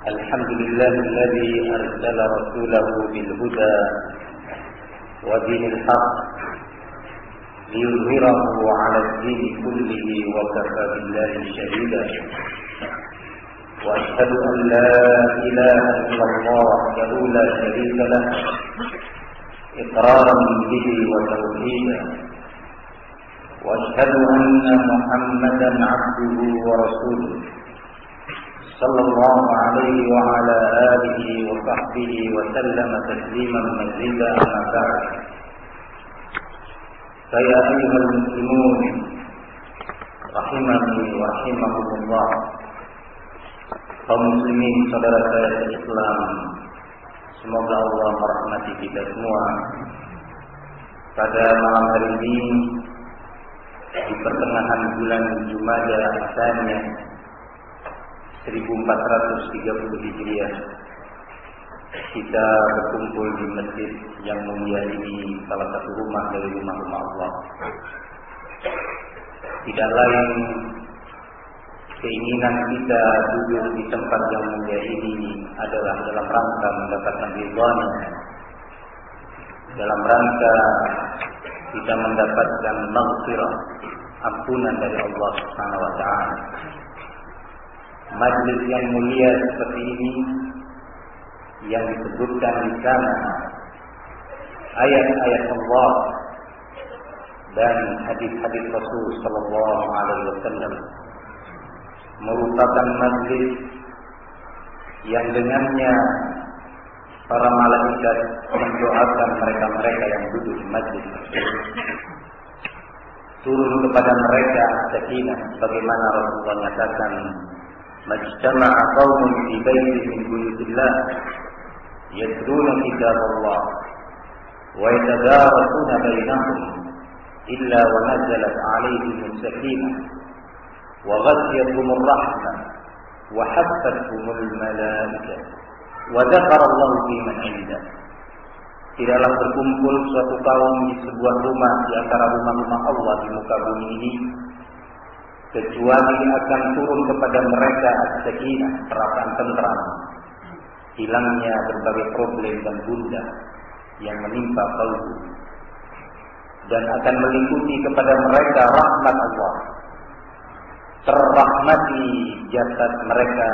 الحمد لله الذي أرسل رسوله بالهدى ودين الحق ليظهره على الدين كله وكفى بالله شهيدا وأشهد أن لا إله إلا الله وحده لا شريك له إقرارا به وتوحيدا وأشهد أن محمدا عبده ورسوله صلى الله عليه وعلى آله وصحبه وسلم تسليما مزيدا أما بعد فيا أيها المسلمون rahimani wa rahimakumullah, kaum muslimin saudara saya Islam, semoga Allah merahmati kita semua. Pada malam hari ini di pertengahan bulan Jumada Tsaniyah 1430 Hijriah, kita berkumpul di masjid yang mulia ini, salah satu rumah dari rumah-rumah Allah. Tidak lain keinginan kita duduk di tempat yang mulia ini adalah dalam rangka mendapatkan ridha-Nya, dalam rangka kita mendapatkan maghfirah, ampunan dari Allah Subhanahu wa taala. Majlis yang mulia seperti ini yang disebutkan di sana ayat-ayat Allah dan hadis-hadis Rasul sallallahu alaihi wasallam merupakan majlis yang dengannya para malaikat mendoakan mereka-mereka yang duduk di majlis tersebut. Turun kepada mereka sakinah, sebagaimana Rasulullah nyatakan, majtama'a qaumun fi baitin min buyutillah yatluna kitaballah wa yatadarasuna bainahum illa wa nazalat 'alaihim as-sakinah wa ghashiyatuhum ar-rahmah wa haffathum al-malaikah wa dzakara Allah fi man 'indah. Tidaklah berkumpul suatu kaum di sebuah rumah di antara rumah-rumah Allah di muka bumi ini kecuali akan turun kepada mereka as-sakinah, perasaan tentram, hilangnya berbagai problem dan gundah yang menimpa kalbu, dan akan meliputi kepada mereka rahmat Allah, terrahmati jasad mereka,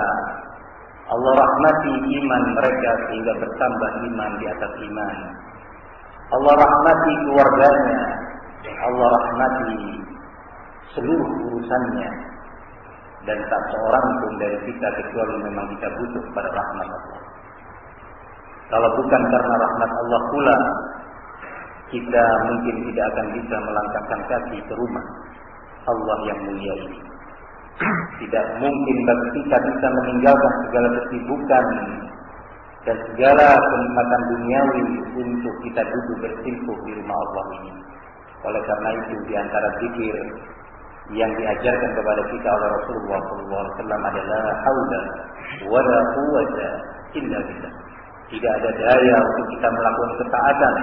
Allah rahmati iman mereka sehingga bertambah iman di atas iman, Allah rahmati keluarganya, Allah rahmati seluruh urusannya, dan tak seorang pun dari kita kecuali memang kita butuh pada rahmat Allah. Kalau bukan karena rahmat Allah pula, kita mungkin tidak akan bisa melangkahkan kaki ke rumah Allah yang mulia ini. Tidak mungkin bagi kita bisa meninggalkan segala kesibukan dan segala kenikmatan duniawi untuk kita duduk bersimpuh di rumah Allah ini. Oleh karena itu, di antara zikir yang diajarkan kepada kita oleh Rasulullah SAW adalah haula wala quwwata illa billah. Tidak ada daya untuk kita melakukan ketaatan,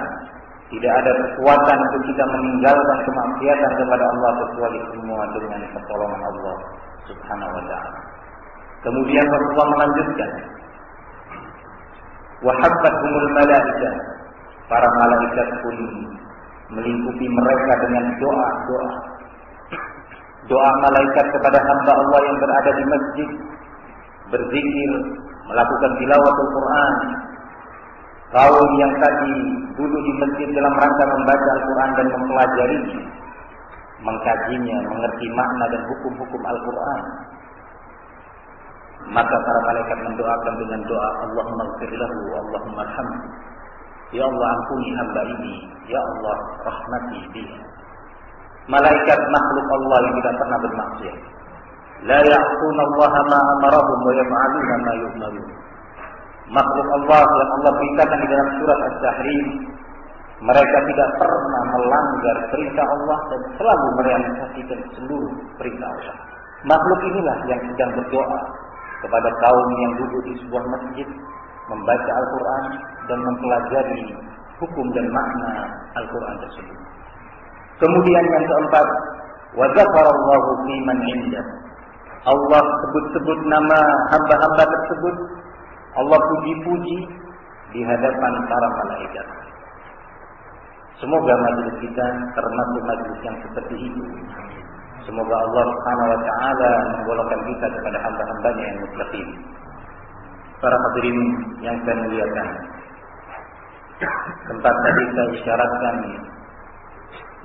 tidak ada kekuatan untuk kita meninggalkan kemaksiatan kepada Allah kecuali semua dengan pertolongan Allah Subhanahu wa taala. Kemudian Rasulullah melanjutkan, wa habbathumul malaikah, para malaikat pun melingkupi mereka dengan doa-doa. Doa malaikat kepada hamba Allah yang berada di masjid, berzikir, melakukan tilawatul Quran. Kaum yang tadi duduk di masjid dalam rangka membaca Al-Quran dan mempelajarinya, mengkajinya, mengerti makna dan hukum-hukum Al-Quran, maka para malaikat mendoakan dengan doa, Allahumma ighfir lahu, Allahumma arhamhu. Ya Allah, ampuni hamba ini, ya Allah, rahmati dia. Malaikat makhluk Allah yang tidak pernah bermaksiat. La ya'suna Allah ma amarahum wa yaf'aluna ma yu'marun. Makhluk Allah yang Allah beritakan di dalam surat At-Tahrim, mereka tidak pernah melanggar perintah Allah dan selalu merealisasikan seluruh perintah Allah. Makhluk inilah yang sedang berdoa kepada kaum yang duduk di sebuah masjid, membaca Al-Quran dan mempelajari hukum dan makna Al-Quran tersebut. Kemudian yang keempat, wa dzakarallahu fi man 'indah. Allah sebut-sebut nama hamba-hamba tersebut Allah puji-puji di hadapan para malaikat. Semoga majelis kita termasuk majelis yang seperti itu. Semoga Allah Subhanahu wa taala menggolongkan kita kepada hamba-hambanya yang muttaqin. Para hadirin yang saya muliakan, tempat tadi saya isyaratkan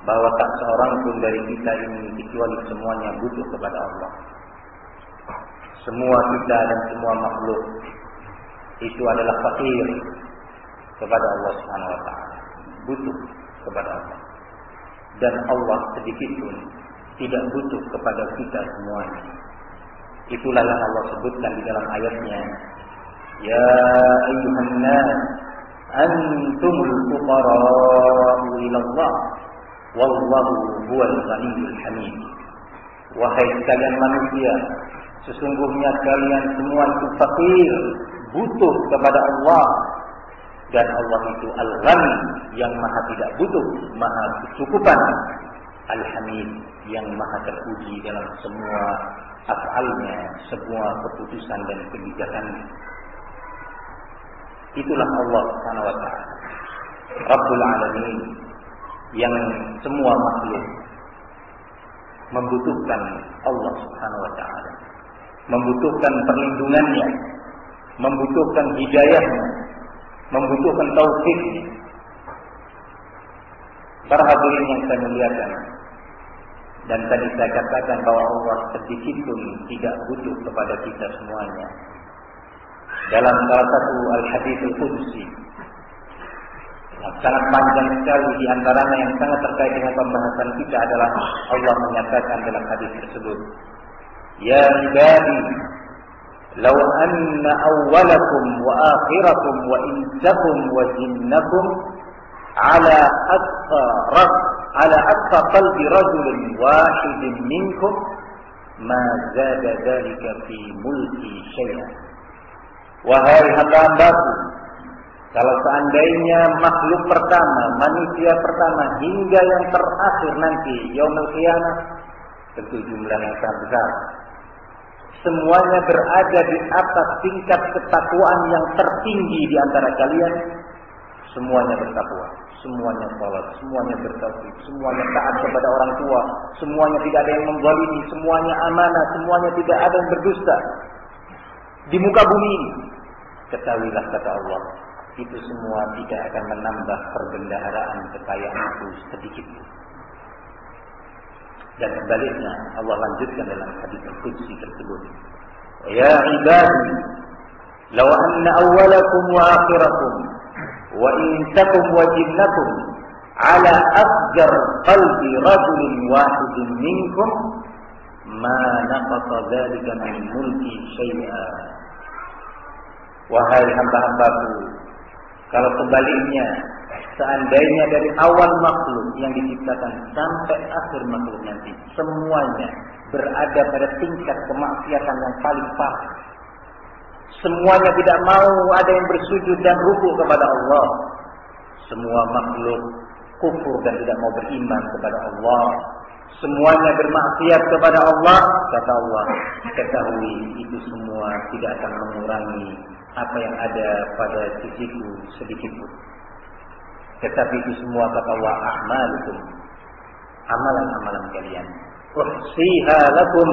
bahwa tak seorang pun dari kita ini kecuali semuanya butuh kepada Allah. Semua kita dan semua makhluk itu adalah fakir kepada Allah Subhanahu wa taala, butuh kepada Allah. Dan Allah sedikit pun tidak butuh kepada kita semuanya. Itulah yang Allah sebutkan di dalam ayatnya, ya ayyuhan nas antumul fuqara'u ila Allah wallahu huwal ghaniyyul hamid. Wahai sekalian manusia, sesungguhnya kalian semua itu fakir, butuh kepada Allah, dan Allah itu Al-Ghani, yang maha tidak butuh, maha kecukupan, Al-Hamid, yang maha terpuji dalam semua af'alnya, semua keputusan dan kebijakannya. Itulah Allah Subhanahu wa taala, Rabbul Alamin, yang semua makhluk membutuhkan Allah Subhanahu wa taala, membutuhkan perlindungannya, membutuhkan hidayahnya, membutuhkan taufiknya. Para hadirin yang saya muliakan, dan tadi saya katakan bahwa Allah sedikit pun tidak butuh kepada kita semuanya. Dalam salah satu al-hadits al-qudsi yang sangat panjang sekali, di antaranya yang sangat terkait dengan pembahasan kita adalah Allah menyatakan dalam hadis tersebut, ya ibadi, law anna awwalakum wa akhirakum wa insakum wa jinnakum ala atqa qalbi rajulin wahidin minkum ma zada dhalika fi mulki syai'an. Wahai hamba-hambaku, kalau seandainya makhluk pertama, manusia pertama hingga yang terakhir nanti yaumul qiyamah, tentu jumlah yang sangat besar, semuanya berada di atas tingkat ketakwaan yang tertinggi di antara kalian, semuanya bertakwa, semuanya salat, semuanya bertauhid, semuanya taat kepada orang tua, semuanya tidak ada yang menzalimi, semuanya amanah, semuanya tidak ada yang berdusta di muka bumi ini. Ketahuilah, kata Allah, itu semua tidak akan menambah perbendaharaan kekayaan itu sedikit. Dan sebaliknya Allah lanjutkan dalam hadis al-qudsi tersebut, ya ibadi, law anna awwalakum wa akhirakum wa insakum wa jinnakum ala afjar qalbi rajulin wahidin minkum ma naqasa dhalika min mulki syai'a. Wahai hamba-hambaku, kalau sebaliknya, seandainya dari awal makhluk yang diciptakan sampai akhir makhluk nanti, semuanya berada pada tingkat kemaksiatan yang paling parah, semuanya tidak mau ada yang bersujud dan rukuk kepada Allah, semua makhluk kufur dan tidak mau beriman kepada Allah, semuanya bermaksiat kepada Allah, kata Allah, ketahui itu semua tidak akan mengurangi apa yang ada pada sisiku sedikit pun. Tetapi itu semua, kata Allah, a'malukum, amalan-amalan kalian, uhsiha lakum,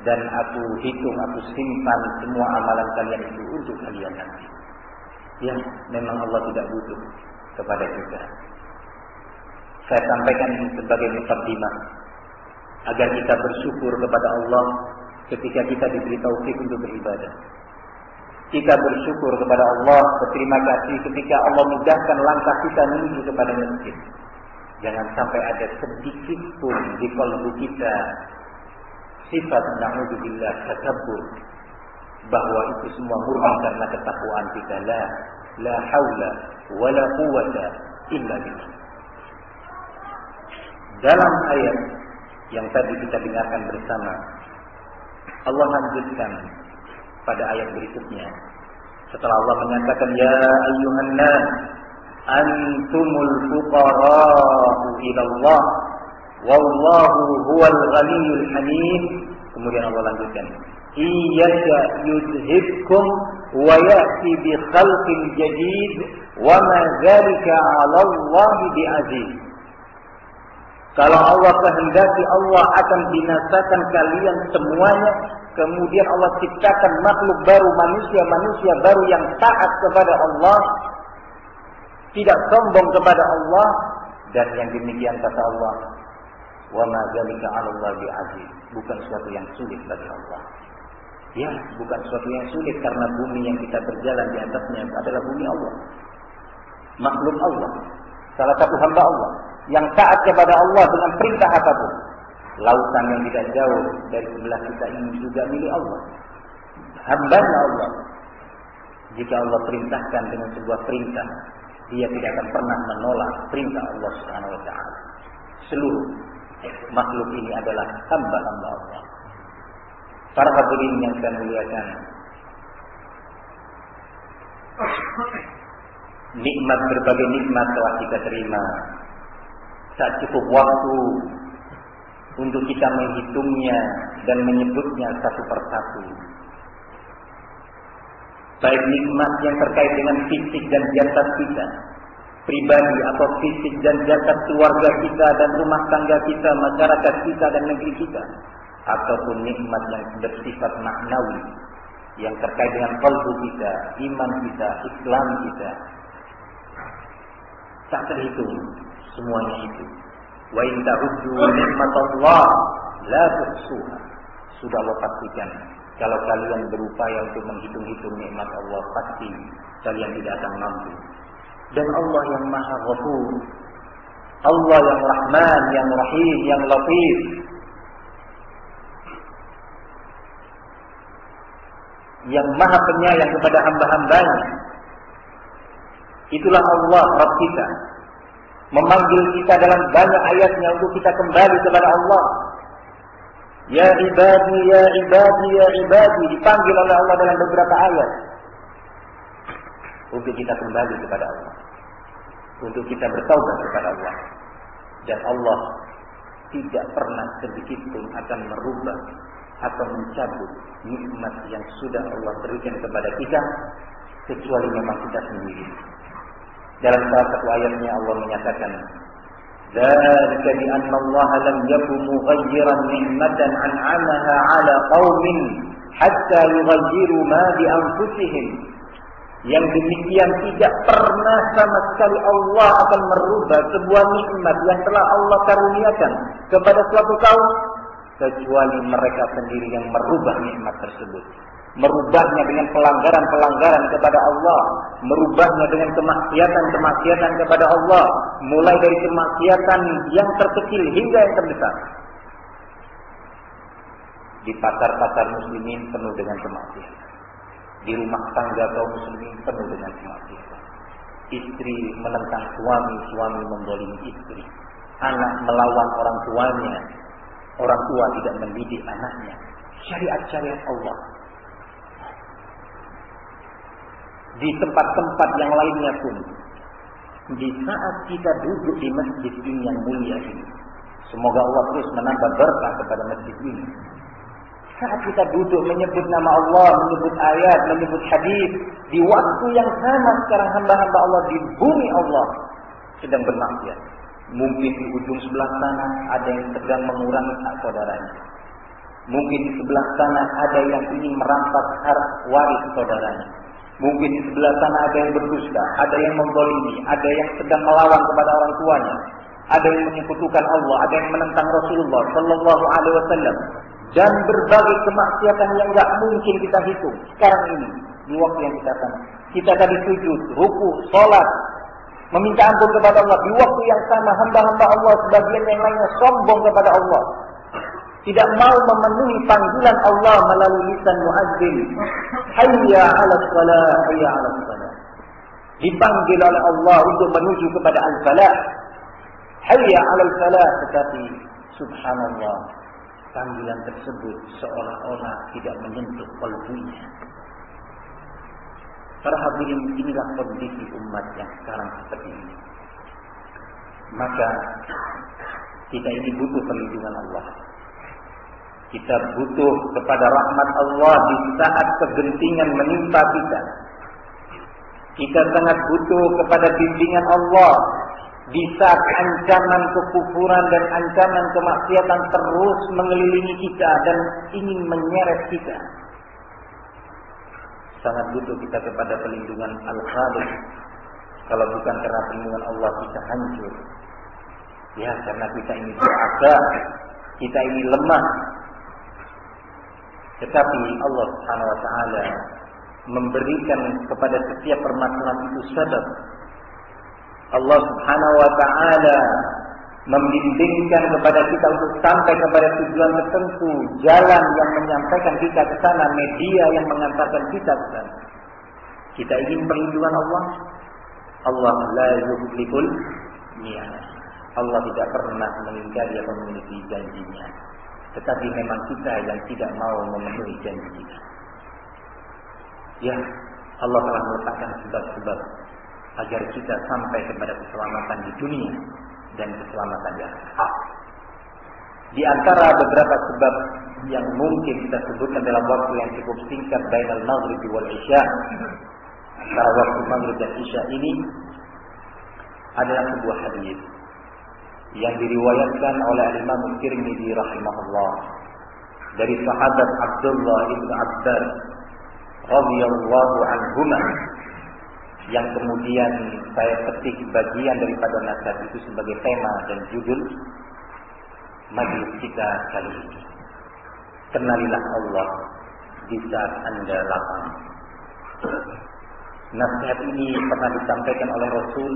dan aku hitung, aku simpan semua amalan kalian itu untuk kalian nanti. Yang memang Allah tidak butuh kepada kita. Saya sampaikan ini sebagai muqaddimah agar kita bersyukur kepada Allah ketika kita diberi taufik untuk beribadah. Kita bersyukur kepada Allah, berterima kasih ketika Allah mudahkan langkah kita menuju kepada masjid. Jangan sampai ada sedikit pun di kalbu kita sifat na'udzubillah takabbur, bahwa itu semua murni karena ketakwaan kita. La haula wala quwwata illa billah. Dalam ayat yang tadi kita dengarkan bersama, Allah lanjutkan pada ayat berikutnya. Setelah Allah menyatakan ya ayyuhan nas antumul fuqara'u ila Allah wallahu huwal ghaniyyul hamid, kemudian Allah lanjutkan, iyyasha yudhibkum wa ya'ti bi khalqin jadid wa ma dzalika 'ala Allah bi'aziz. Kalau Allah kehendaki, Allah akan binasakan kalian semuanya. Kemudian Allah ciptakan makhluk baru, manusia baru yang taat kepada Allah, tidak sombong kepada Allah. Dan yang demikian kata Allah, wa ma dzalika 'ala Allah bi'aziz. Bukan suatu yang sulit bagi Allah. Ya, bukan suatu yang sulit karena bumi yang kita berjalan di atasnya adalah bumi Allah. Makhluk Allah. Salah satu hamba Allah yang taat kepada Allah dengan perintah apapun. Lautan yang tidak jauh dari sebelah kita ini juga milik Allah. Hambanya Allah. Jika Allah perintahkan dengan sebuah perintah, dia tidak akan pernah menolak perintah Allah Subhanahu wa taala. Seluruh makhluk ini adalah hamba-hamba Allah. Para hadirin yang saya muliakan, nikmat, berbagai nikmat telah kita terima. Tak cukup waktu untuk kita menghitungnya dan menyebutnya satu persatu. Baik nikmat yang terkait dengan fisik dan jasad kita, pribadi atau fisik dan jasad keluarga kita dan rumah tangga kita, masyarakat kita dan negeri kita, ataupun nikmat yang bersifat maknawi yang terkait dengan qalbu kita, iman kita, Islam kita. Tak terhitung semuanya itu. Wa in ta'uddu ni'matallah la tuhsuha. Sudah Allah pastikan, kalau kalian berupaya untuk menghitung-hitung nikmat Allah, pasti kalian tidak akan mampu. Dan Allah yang Maha Ghafur, Allah yang Rahman, yang Rahim, yang Latif, yang Maha Penyayang kepada hamba-hambanya. Itulah Allah Rabb kita, memanggil kita dalam banyak ayatnya untuk kita kembali kepada Allah. Ya ibadi, ya ibadi, ya ibadi, dipanggil oleh Allah dalam beberapa ayat untuk kita kembali kepada Allah, untuk kita bertaubat kepada Allah. Dan Allah tidak pernah sedikit pun akan merubah atau mencabut nikmat yang sudah Allah berikan kepada kita, kecuali memang kita sendiri. Dalam salah satu ayatnya Allah menyatakan, "Dzalika bi anna Allah lam yakun mughayyiran ni'matan an'amaha 'ala qaumin hatta yughayyiru ma bi anfusihim." Yang demikian tidak pernah sama sekali Allah akan merubah sebuah nikmat yang telah Allah karuniakan kepada suatu kaum, kecuali mereka sendiri yang merubah nikmat tersebut. Merubahnya dengan pelanggaran-pelanggaran kepada Allah, merubahnya dengan kemaksiatan-kemaksiatan kepada Allah, mulai dari kemaksiatan yang terkecil hingga yang terbesar. Di pasar-pasar muslimin penuh dengan kemaksiatan. Di rumah tangga kaum muslimin penuh dengan kemaksiatan. Istri menentang suami, suami menzalimi istri. Anak melawan orang tuanya, orang tua tidak mendidik anaknya. Syariat-syariat Allah. Di tempat-tempat yang lainnya pun, di saat kita duduk di masjid ini yang mulia ini, semoga Allah terus menambah berkah kepada masjid ini. Saat kita duduk menyebut nama Allah, menyebut ayat, menyebut hadis, di waktu yang sama sekarang hamba-hamba Allah di bumi Allah sedang bermaksiat. Mungkin di ujung sebelah sana ada yang sedang mengurangi hak saudaranya. Mungkin di sebelah sana ada yang ingin merampas harta waris saudaranya. Mungkin di sebelah sana ada yang berdusta, ada yang menzalimi, ada yang sedang melawan kepada orang tuanya, ada yang menyekutukan Allah, ada yang menentang Rasulullah Sallallahu Alaihi Wasallam, dan berbagai kemaksiatan yang tidak mungkin kita hitung. Sekarang ini, di waktu yang kita tadi sujud, ruku, sholat, meminta ampun kepada Allah. Di waktu yang sama, hamba-hamba Allah sebagian yang lainnya sombong kepada Allah, tidak mau memenuhi panggilan Allah melalui lisan muadzin. Hayya 'alas shalah, hayya 'alas shalah. Dipanggil oleh Allah untuk menuju kepada al-falah. Hayya 'alal falah, tetapi subhanallah, panggilan tersebut seolah-olah tidak menyentuh qalbunya. Para hadirin, inilah kondisi umat yang sekarang seperti ini. Maka kita ini butuh perlindungan Allah. Kita butuh kepada rahmat Allah di saat kegentingan menimpa kita. Kita sangat butuh kepada bimbingan Allah di saat ancaman kekufuran dan ancaman kemaksiatan terus mengelilingi kita dan ingin menyeret kita. Sangat butuh kita kepada perlindungan Al-Khaliq. Kalau bukan karena perlindungan Allah, kita hancur. Ya, karena kita ini berada, kita ini lemah. Tetapi Allah Subhanahu wa taala memberikan kepada setiap permasalahan itu sebab. Allah Subhanahu wa taala membimbingkan kepada kita untuk sampai kepada tujuan tertentu, jalan yang menyampaikan kita ke sana, media yang mengantarkan kita ke sana. Kita ingin perlindungan Allah. Allah la yukhliful mi'ad. Allah tidak pernah mengingkari atau memiliki janjinya. Tetapi memang kita yang tidak mau memenuhi janji kita. Ya, Allah telah meletakkan sebab-sebab agar kita sampai kepada keselamatan di dunia dan keselamatan di akhirat. Di antara beberapa sebab yang mungkin kita sebutkan dalam waktu yang cukup singkat bainal maghrib wal isya, antara waktu maghrib dan isya ini adalah sebuah hadis yang diriwayatkan oleh Imam Tirmidzi rahimahullah dari sahabat Abdullah bin Abbas radhiyallahu anhuma, yang kemudian saya petik bagian daripada nasihat itu sebagai tema dan judul majelis kita kali ini. Kenalilah Allah di saat Anda lapang. Nasihat ini pernah disampaikan oleh Rasul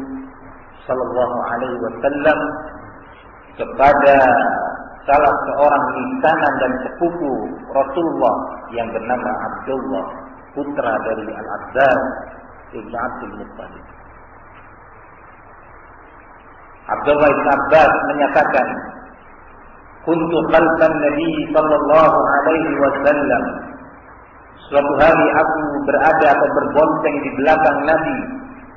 sallallahu alaihi wasallam kepada salah seorang lisanan dan sepupu Rasulullah yang bernama Abdullah, putra dari Al-Abbas Ibn Abdul Muttalib. Abdullah Ibn Abbas menyatakan, kuntu qalban Nabi sallallahu alaihi wasallam. Suatu hari aku berada atau berbonceng di belakang Nabi.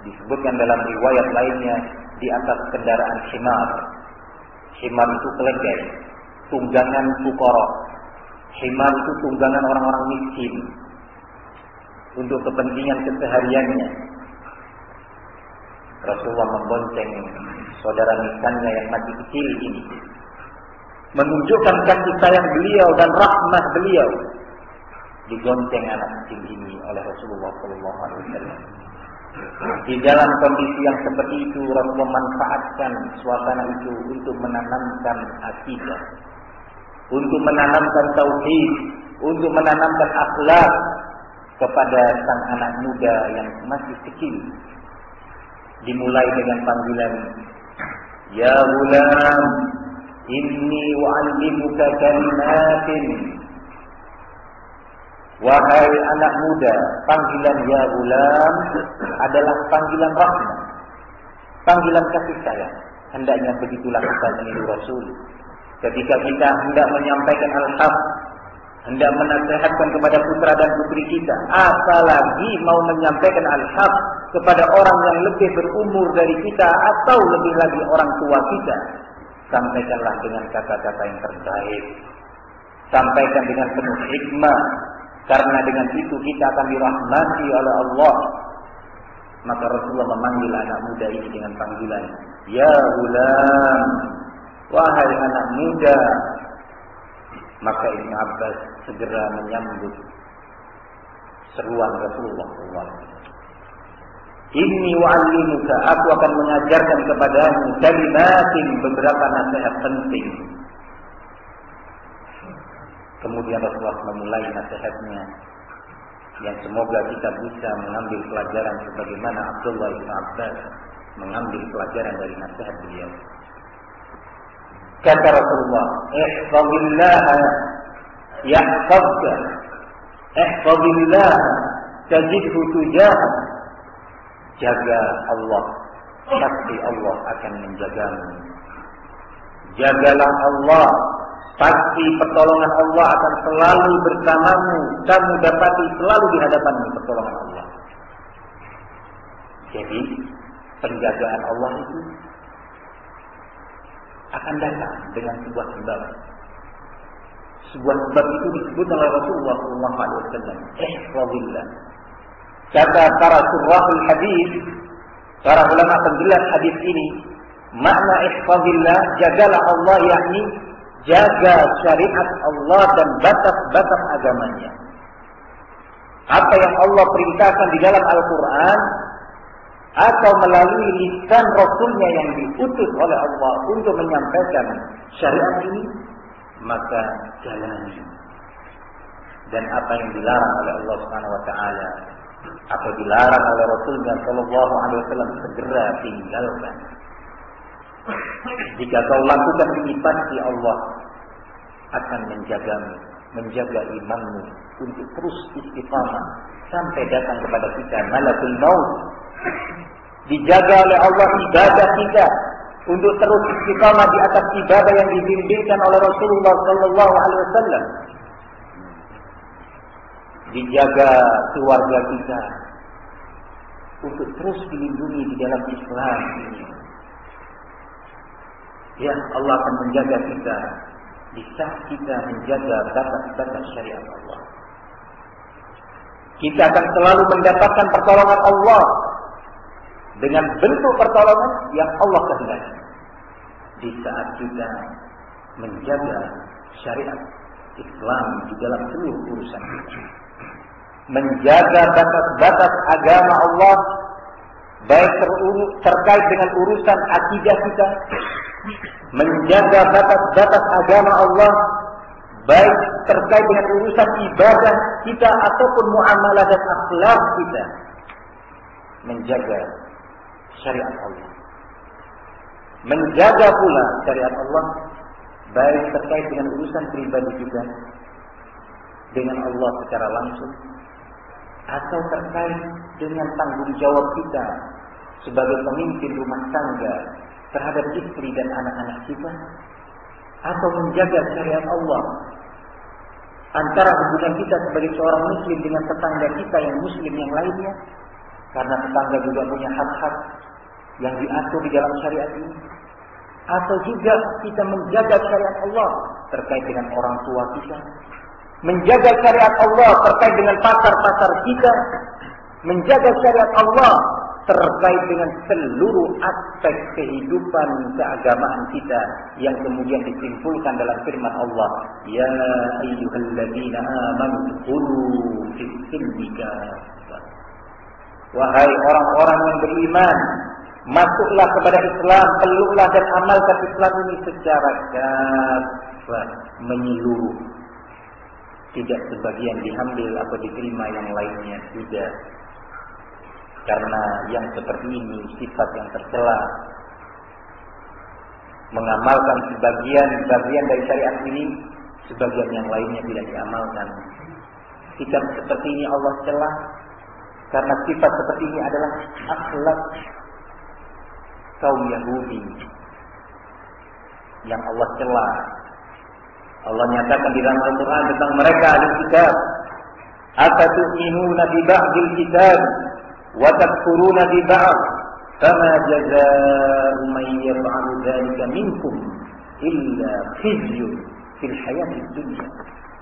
Disebutkan dalam riwayat lainnya di atas kendaraan himar. Himar itu keledai, tunggangan fuqara. Himar itu tunggangan orang-orang miskin untuk kepentingan kesehariannya. Rasulullah membonceng saudara misalnya yang masih kecil ini, menunjukkan kasih sayang beliau dan rahmah beliau. Digonceng anak kecil ini oleh Rasulullah SAW. Di dalam kondisi yang seperti itu, Rasulullah memanfaatkan suasana itu untuk menanamkan akidah, untuk menanamkan tauhid, untuk menanamkan akhlak kepada sang anak muda yang masih kecil. Dimulai dengan panggilan, ya ghulam, inni u'allimuka kalimatin. Wahai anak muda, panggilan ya ghulam adalah panggilan rahmat, panggilan kasih sayang. Hendaknya begitulah kita meniru Rasul. Ketika kita hendak menyampaikan al-haq, hendak menasihatkan kepada putra dan putri kita, apalagi mau menyampaikan al-haq kepada orang yang lebih berumur dari kita atau lebih lagi orang tua kita, sampaikanlah dengan kata-kata yang terbaik, sampaikan dengan penuh hikmah, karena dengan itu kita akan dirahmati oleh Allah. Maka Rasulullah memanggil anak muda ini dengan panggilan ya ghulam, wahai anak muda. Maka Ibn Abbas segera menyambut seruan Rasulullah SAW. Inni wa'allimuka, aku akan mengajarkan kepadamu kalimatin, beberapa nasihat penting. Kemudian Rasulullah memulai nasihatnya, yang semoga kita bisa mengambil pelajaran sebagaimana Abdullah bin Abbas mengambil pelajaran dari nasihat beliau. Kata Rasulullah, ihfazillah yahfazka, ihfazillah tajidhu tujahak. Jaga Allah, pasti Allah akan menjagamu. Jagalah Allah, pasti pertolongan Allah akan selalu bersamamu. Kamu dapati selalu di hadapanmu pertolongan Allah. Jadi penjagaan Allah itu akan datang dengan sebuah sebab. Sebuah sebab itu disebut oleh Rasulullah SAW. Ihfazillah. Kata para surahul hadis, para ulama penjelas hadis ini, makna ihfazillah, jagalah Allah, yakni jaga syariat Allah dan batas-batas agamanya. Apa yang Allah perintahkan di dalam Al-Quran atau melalui lisan Rasulnya yang diutus oleh Allah untuk menyampaikan syariat ini, maka jalani. Dan apa yang dilarang oleh Allah Subhanahu wa taala atau dilarang oleh Rasulnya sallallahu alaihi wasallam, segera tinggalkan. Jika kau lakukan ini, pasti Allah akan menjagamu, menjaga imanmu untuk terus istiqamah sampai datang kepada kita malakul maut. Dijaga oleh Allah ibadah kita untuk terus istiqamah di atas ibadah yang dibimbingkan oleh Rasulullah sallallahu alaihi wasallam. Dijaga keluarga kita untuk terus dilindungi di dalam Islam ini. Ya, Allah akan menjaga kita di saat kita menjaga batas-batas syariat Allah. Kita akan selalu mendapatkan pertolongan Allah dengan bentuk pertolongan yang Allah kehendaki di saat kita menjaga syariat Islam di dalam seluruh urusan kita. Menjaga batas-batas agama Allah, baik terkait dengan urusan akidah kita, menjaga batas-batas agama Allah, baik terkait dengan urusan ibadah kita ataupun muamalah dan akhlak kita. Menjaga syariat Allah. Menjaga pula syariat Allah, baik terkait dengan urusan pribadi kita dengan Allah secara langsung, atau terkait dengan tanggung jawab kita sebagai pemimpin rumah tangga terhadap istri dan anak-anak kita, atau menjaga syariat Allah antara hubungan kita sebagai seorang muslim dengan tetangga kita yang muslim yang lainnya, karena tetangga juga punya hak-hak yang diatur di dalam syariat ini. Atau juga kita menjaga syariat Allah terkait dengan orang tua kita, menjaga syariat Allah terkait dengan pasar-pasar kita, menjaga syariat Allah terkait dengan seluruh aspek kehidupan keagamaan kita yang kemudian disimpulkan dalam firman Allah, ya ayyuhalladzina amanu dkhulu fis-silmi kaffah. Wahai orang-orang yang beriman, masuklah kepada Islam, peluklah dan amalkan Islam ini secara kaffah, menyeluruh. Tidak sebagian diambil atau diterima yang lainnya, tidak. Karena yang seperti ini sifat yang tercela. Mengamalkan sebagian dari syariat ini, sebagian yang lainnya tidak diamalkan. Sikap seperti ini Allah cela, karena sifat seperti ini adalah akhlak kaum Yahudi yang Allah cela. Allah nyatakan di dalam Al-Quran tentang mereka ahli kitab, "Atatu'minuna bi ba'dil kitab wa takfuruna bi ba'd, fama jazaa'u man yaf'alu dzalika minkum illa khizyun fil hayatid dunya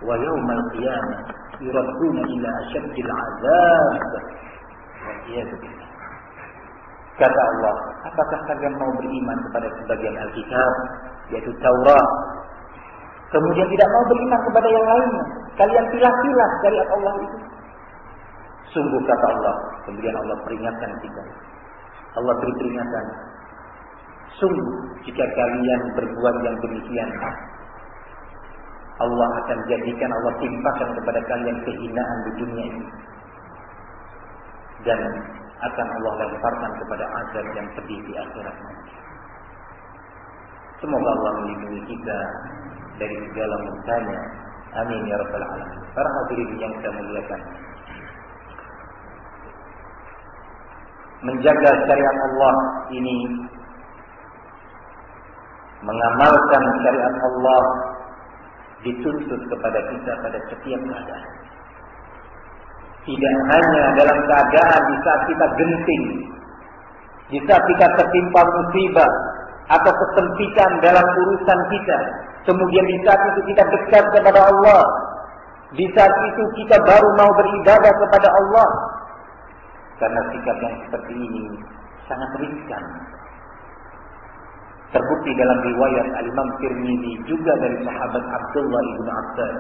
wa yawmal qiyamah yuradduna ila asyaddil 'adzab." Kata Allah, apakah kalian mau beriman kepada sebagian Alkitab, yaitu Taurat, kemudian tidak mau beriman kepada yang lainnya? Kalian pilah-pilah syariat Allah itu. Sungguh kata Allah, kemudian Allah peringatkan kita. Allah beri peringatan. Sungguh jika kalian berbuat yang demikian, Allah akan jadikan, Allah timpakan kepada kalian kehinaan di dunia ini, dan akan Allah lemparkan kepada azab yang pedih di akhirat nanti. Semoga Allah melindungi kita dari segala murkanya. Amin ya rabbal alamin. Para hadirin yang saya muliakan, menjaga syariat Allah ini, mengamalkan syariat Allah, dituntut kepada kita pada setiap keadaan. Tidak hanya dalam keadaan di saat kita genting, di saat kita tertimpa musibah atau kesempitan dalam urusan kita, Kemudian di saat itu kita dekat kepada Allah. Di saat itu kita baru mau beribadah kepada Allah. Karena sikap yang seperti ini sangat riskan. Terbukti dalam riwayat Al-Imam Tirmidzi juga dari sahabat Abdullah ibn Abbas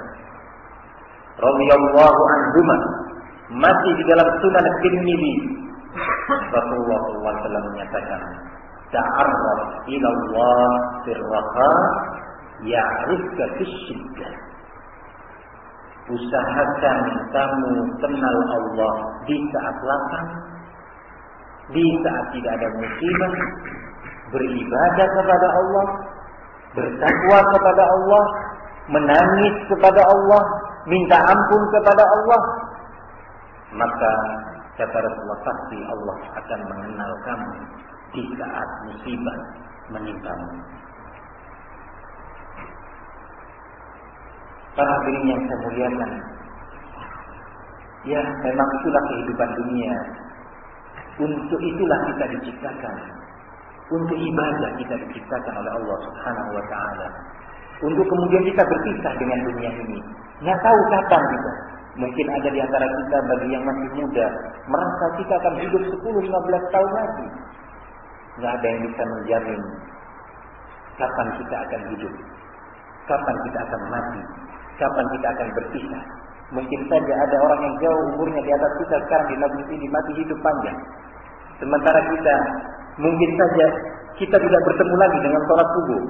radhiyallahu anhuma, masih di dalam Sunan Tirmidzi, Rasulullah SAW menyatakan, ta'arraf ila Allah fir raha ya'rifka fis syiddah. Usahakan kamu kenal Allah di saat lapang, di saat tidak ada musibah, beribadah kepada Allah, bertakwa kepada Allah, menangis kepada Allah, minta ampun kepada Allah. Maka kata Rasulullah, pasti Allah akan mengenal kamu di saat musibah menimpamu. Para hadirin yang saya muliakan, ya memang itulah kehidupan dunia. Untuk itulah kita diciptakan. Untuk ibadah kita diciptakan oleh Allah Subhanahu wa Ta'ala. Untuk kemudian kita berpisah dengan dunia ini. Nggak tahu kapan kita. Mungkin ada di antara kita bagi yang masih muda merasa kita akan hidup 10-15 tahun lagi. Nggak ada yang bisa menjamin kapan kita akan hidup, kapan kita akan mati, kapan kita akan berpisah. Mungkin saja ada orang yang jauh umurnya di atas kita sekarang di majlis ini mati hidup panjang. Sementara kita mungkin saja kita tidak bertemu lagi dengan sholat subuh.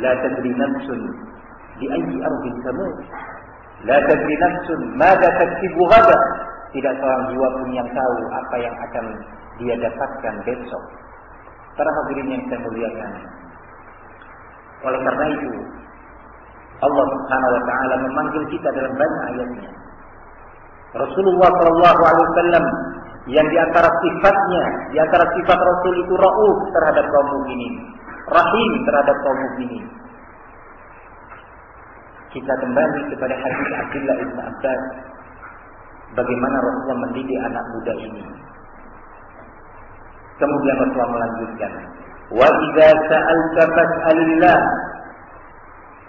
La tadri nafsun bi ayyi ardin tamut. La tadri nafsun madza taksibu ghadan. Tidak seorang jiwa pun yang tahu apa yang akan dia dapatkan besok. Para hadirin yang saya muliakan, oleh karena itu Allah Subhanahu wa Ta'ala memanggil kita dalam banyak ayatnya. Rasulullah sallallahu alaihi wasallam yang di antara sifatnya, di antara sifat Rasul itu rauf terhadap kaum mukminin, rahim terhadap kaum mukminin. Kita kembali kepada hadis Abdullah bin Abbas, bagaimana Rasulullah mendidik anak muda ini. Kemudian Rasulullah melanjutkan, wa idza sa'alta fas'alillah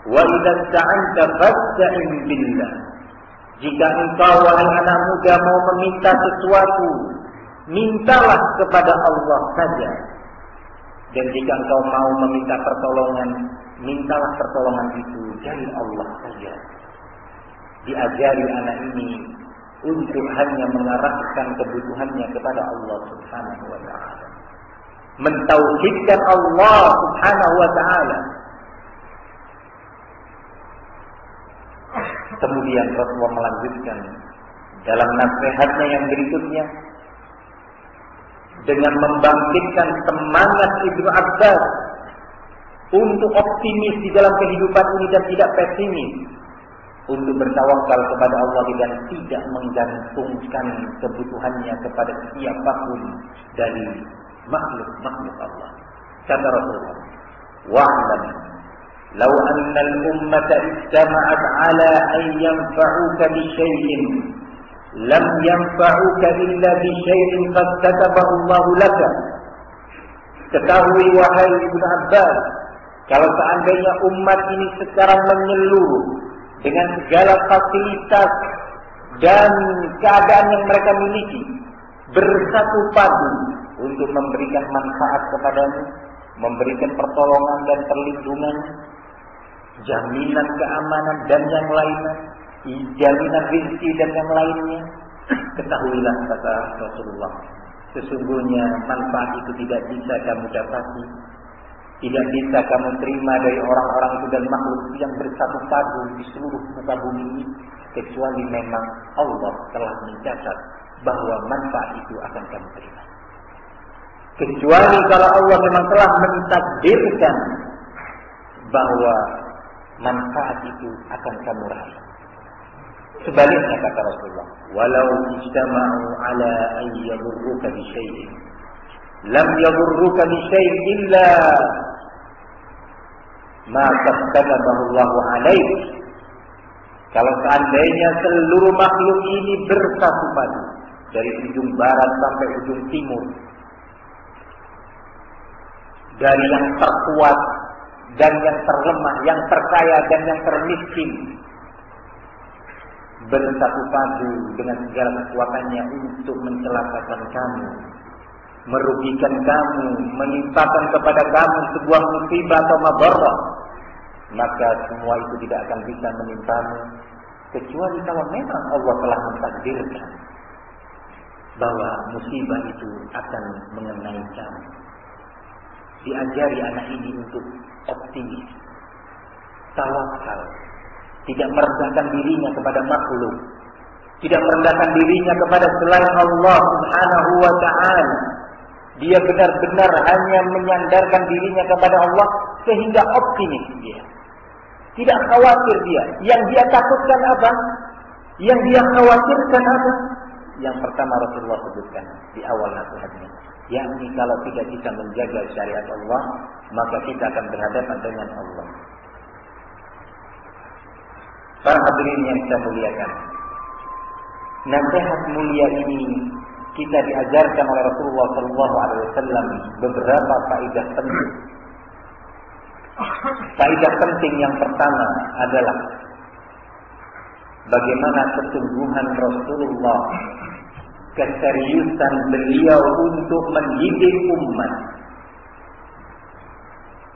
wa idza ista'anta fasta'in billah. Jika engkau wahai anak muda mau meminta sesuatu, mintalah kepada Allah saja. Dan jika engkau mau meminta pertolongan, mintalah pertolongan itu dari Allah saja. Diajari anak ini untuk hanya mengarahkan kebutuhannya kepada Allah Subhanahu wa Ta'ala, mentauhidkan Allah Subhanahu wa Ta'ala. Kemudian Rasulullah melanjutkan dalam nasihatnya yang berikutnya dengan membangkitkan semangat Ibnu Abbas untuk optimis di dalam kehidupan ini dan tidak pesimis, untuk bertawakal kepada Allah dan tidak menggantungkan kebutuhannya kepada siapapun dari makhluk-makhluk Allah. Kata Rasulullah, wa'lam law anna al-ummata istama'at 'ala an yanfa'uka bi syai'in lam yanfa'uka illa bi syai'in qad katabahu Allah laka. Ketahui wahai Ibnu Abbas, kalau seandainya umat ini sekarang menyeluruh dengan segala fasilitas dan keadaan yang mereka miliki, bersatu padu untuk memberikan manfaat kepadamu, memberikan pertolongan dan perlindungan, jaminan keamanan dan yang lainnya, jaminan rezeki dan yang lainnya, ketahuilah kata Rasulullah, sesungguhnya manfaat itu tidak bisa kamu dapati, tidak bisa kamu terima dari orang-orang itu dan makhluk yang bersatu padu di seluruh muka bumi ini, kecuali memang Allah telah mencatat bahwa manfaat itu akan kamu terima. Kecuali kalau Allah memang telah mentakdirkan bahwa manfaat itu akan kamu raih. Sebaliknya kata Rasulullah, walau ijtama'u ala an yadurruka bi syai'in lam yadurruka bi syai'in illa ma katabahu Allah 'alaik. Kalau seandainya seluruh makhluk ini bersatu padu dari ujung barat sampai ujung timur, dari yang terkuat dan yang terlemah, yang terkaya dan yang termiskin bersatu padu dengan segala kekuatannya untuk mencelakakan kamu, merugikan kamu, menimpakan kepada kamu sebuah musibah atau madarah, maka semua itu tidak akan bisa menimpamu kecuali kalau memang Allah telah mentakdirkan bahwa musibah itu akan mengenai kamu. Diajari anak ini untuk optimis, tawakal, tidak merendahkan dirinya kepada makhluk, tidak merendahkan dirinya kepada selain Allah Subhanahu wa ta'ala. Dia benar-benar hanya menyandarkan dirinya kepada Allah sehingga optimis dia. Tidak khawatir dia. Yang dia takutkan apa? Yang dia khawatirkan apa? Yang pertama Rasulullah sebutkan di awal nasihatnya, yakni kalau tidak bisa menjaga syariat Allah, maka kita akan berhadapan dengan Allah. Para hadirin yang saya muliakan, nasihat mulia ini kita diajarkan oleh Rasulullah SAW beberapa faedah penting. Faedah penting yang pertama adalah bagaimana kesungguhan Rasulullah, keseriusan beliau untuk mendidik umat,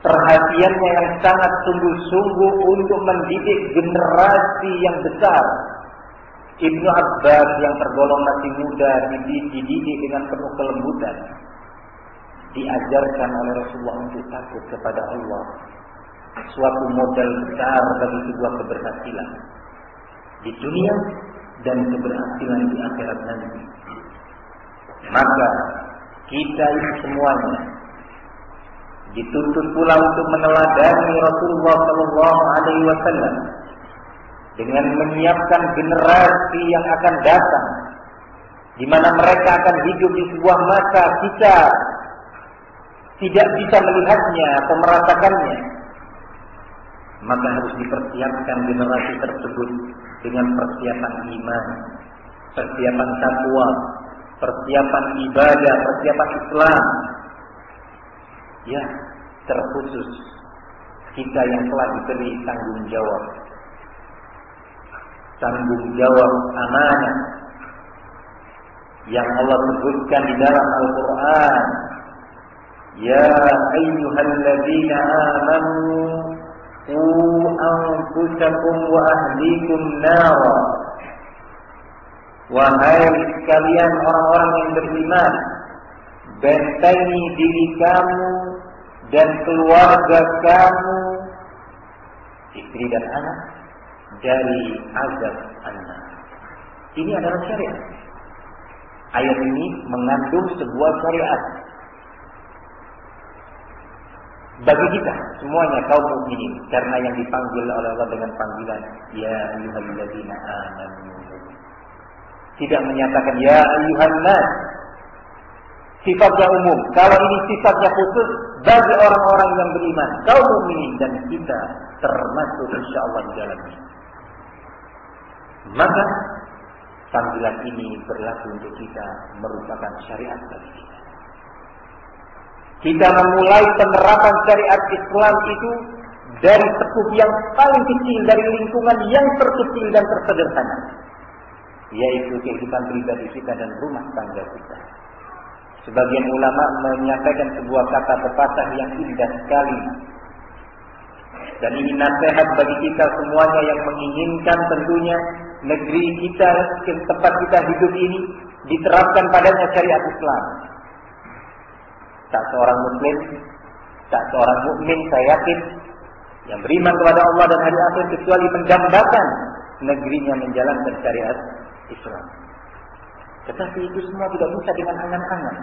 perhatiannya yang sangat sungguh-sungguh untuk mendidik generasi yang besar. Ibnu Abbas yang tergolong masih muda dididik dengan penuh kelembutan, diajarkan oleh Rasulullah untuk takut kepada Allah, suatu modal besar bagi sebuah keberhasilan di dunia dan keberhasilan di akhirat nanti. Maka kita ini semuanya dituntut pula untuk meneladani Rasulullah SAW dengan menyiapkan generasi yang akan datang, di mana mereka akan hidup di sebuah masa kita tidak bisa melihatnya atau merasakannya. Maka harus dipersiapkan generasi tersebut dengan persiapan iman, persiapan takwa, persiapan ibadah, persiapan Islam. Ya, terkhusus kita yang telah diberi tanggung jawab amanah yang Allah sebutkan di dalam Al-Quran. Ya ayyuhalladzina amanu qu anfusakum wa ahlikum nara. Wahai sekalian orang-orang yang beriman, bentengi diri kamu dan keluarga kamu, istri dan anak, dari azab an-nar. Ini adalah syariat. Ayat ini mengandung sebuah syariat bagi kita semuanya kaum mukminin, karena yang dipanggil oleh Allah dengan panggilan ya ayyuhalladzina amanu. Tidak menyatakan ya ayyuhan nas, sifatnya umum. Kalau ini sifatnya khusus bagi orang-orang yang beriman, kaum mukminin, dan kita termasuk insyaallah di dalamnya. Maka panggilan ini berlaku untuk kita, merupakan syariat bagi kita. Kita memulai penerapan syariat Islam itu dari sekup yang paling kecil, dari lingkungan yang terkecil dan tersederhana, yaitu kehidupan pribadi kita dan rumah tangga kita. Sebagian ulama menyampaikan sebuah kata pepatah yang indah sekali, dan ini nasihat bagi kita semuanya yang menginginkan tentunya negeri kita, tempat kita hidup ini diterapkan padanya syariat Islam. Tak seorang muslim, tak seorang mukmin, saya yakin, yang beriman kepada Allah dan hari akhir kecuali mendambakan negerinya menjalankan syariat Islam. Tetapi itu semua tidak bisa dengan angan-angan,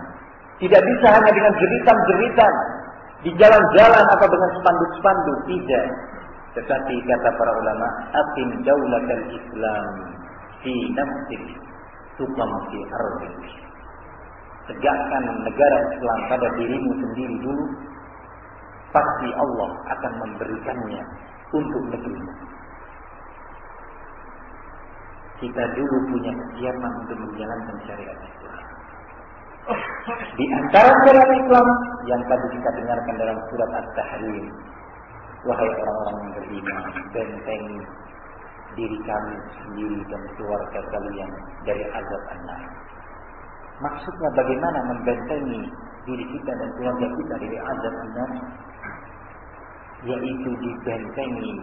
tidak bisa hanya dengan jeritan-jeritan di jalan-jalan atau dengan spanduk-spanduk, tidak. Tetapi kata para ulama, aqim daulatal Islam fi nafsik tuqam fi ardik. Tegakkan negara Islam pada dirimu sendiri dulu, pasti Allah akan memberikannya untuk negerimu. Kita dulu punya kesiapan untuk menjalankan syariat Islam. Di antara syariat Islam yang tadi kita dengarkan dalam surat At-Tahrim, Wahai orang-orang yang beriman, bentengi diri kami sendiri dan keluarga kalian dari azab an-nar. Maksudnya bagaimana membentengi diri kita dan keluarga kita dari azab an-nar? Yaitu dibentengi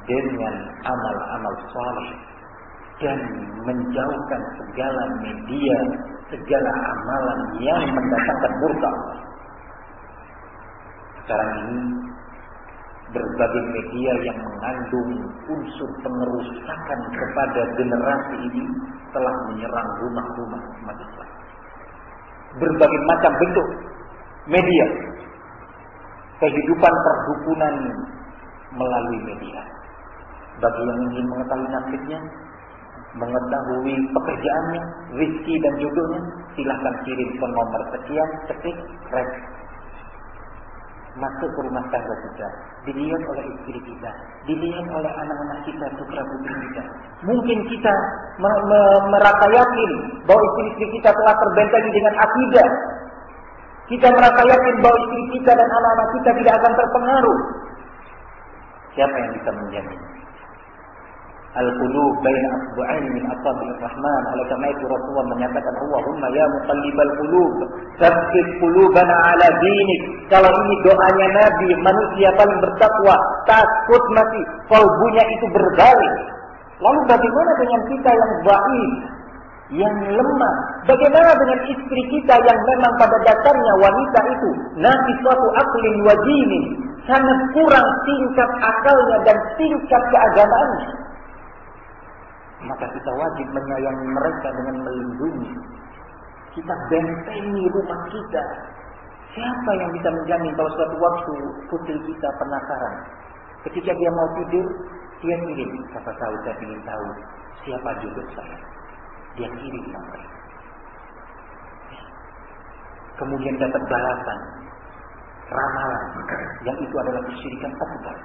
dengan amal-amal saleh dan menjauhkan segala media, segala amalan yang mendatangkan murka Allah. Sekarang ini berbagai media yang mengandung unsur pengerusakan kepada generasi ini telah menyerang rumah-rumah umat Islam. Berbagai macam bentuk media, kehidupan perdukunan melalui media. Bagi yang ingin mengetahui nasibnya, mengetahui pekerjaannya, rezeki dan jodohnya, silahkan kirim ke nomor sekian, ketik, rek. Masuk ke rumah tangga kita, dilihat oleh istri kita, dilihat oleh anak-anak kita, putra-putri kita. Mungkin kita merasa yakin bahwa istri-istri kita telah terbentengi dengan akidah. Kita merasa yakin bahwa istri kita dan anak-anak kita tidak akan terpengaruh. Siapa yang bisa menjamin? Al-qulub baina asbu'ain min asabi'ir rahman. Oleh karena itu Rasulullah menyatakan, Allahumma ya muqallibal qulub, tsabbit qulubana ala dinik. Kalau ini doanya Nabi, manusia paling bertakwa, takut mati, kalbunya itu berbalik. Lalu bagaimana dengan kita yang dhaif, yang lemah? Bagaimana dengan istri kita yang memang pada dasarnya wanita itu naqisatu aqlin wa dinin, sangat kurang tingkat akalnya dan tingkat keagamaannya? Maka kita wajib menyayangi mereka dengan melindungi. Kita bentengi rumah kita. Siapa yang bisa menjamin bahwa suatu waktu putri kita penasaran, ketika dia mau tidur, dia kirim, siapa tahu saya ingin tahu siapa jodoh saya. Dia kirim nomor. Kemudian dapat balasan, ramalan, yang itu adalah kesyirikan akbar.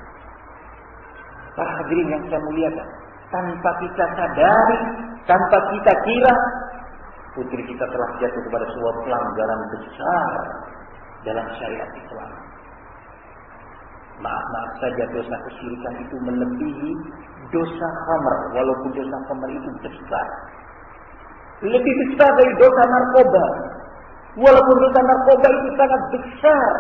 Para hadirin yang saya muliakan, tanpa kita sadari, tanpa kita kira, putri kita telah jatuh kepada sebuah pelanggaran besar dalam syariat Islam. Maaf saja, dosa kesyirikan itu melebihi dosa khamr, walaupun dosa khamr itu besar. Lebih besar dari dosa narkoba, walaupun dosa narkoba itu sangat besar.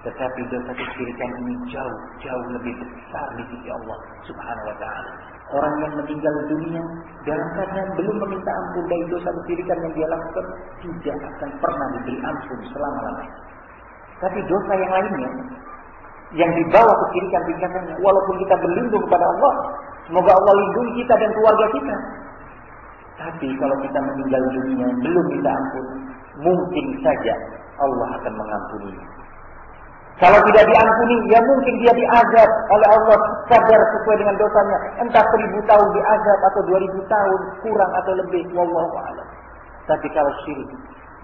Tetapi dosa kesyirikan ini jauh lebih besar di sisi Allah Subhanahu wa taala. Orang yang meninggal dunia dalam keadaan belum meminta ampun dari dosa kesyirikan yang dia lakukan tidak akan pernah diberi ampun selama-lamanya. Tapi dosa yang lainnya yang dibawa kesyirikan tingkatannya, walaupun kita berlindung kepada Allah, semoga Allah lindungi kita dan keluarga kita. Tapi kalau kita meninggal dunia belum minta ampun, mungkin saja Allah akan mengampuninya. Kalau tidak diampuni, ya mungkin dia diazab oleh Allah kadar sesuai dengan dosanya. Entah 1000 tahun diazab atau 2000 tahun, kurang atau lebih, wallahu a'lam. Tapi kalau syirik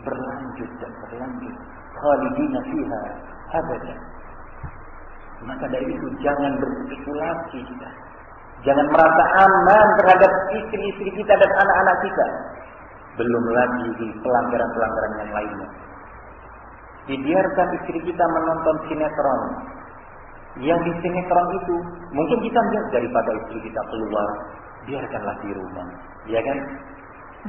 berlanjut dan berlanjut, khalidina fiha abadan, maka dari itu jangan berspekulasi kita. Jangan merasa aman terhadap istri-istri kita dan anak-anak kita. Belum lagi di pelanggaran-pelanggaran yang lainnya. Dibiarkan istri kita menonton sinetron. Yang di sinetron itu mungkin kita lihat daripada istri kita keluar, biarkanlah di rumah, ya kan?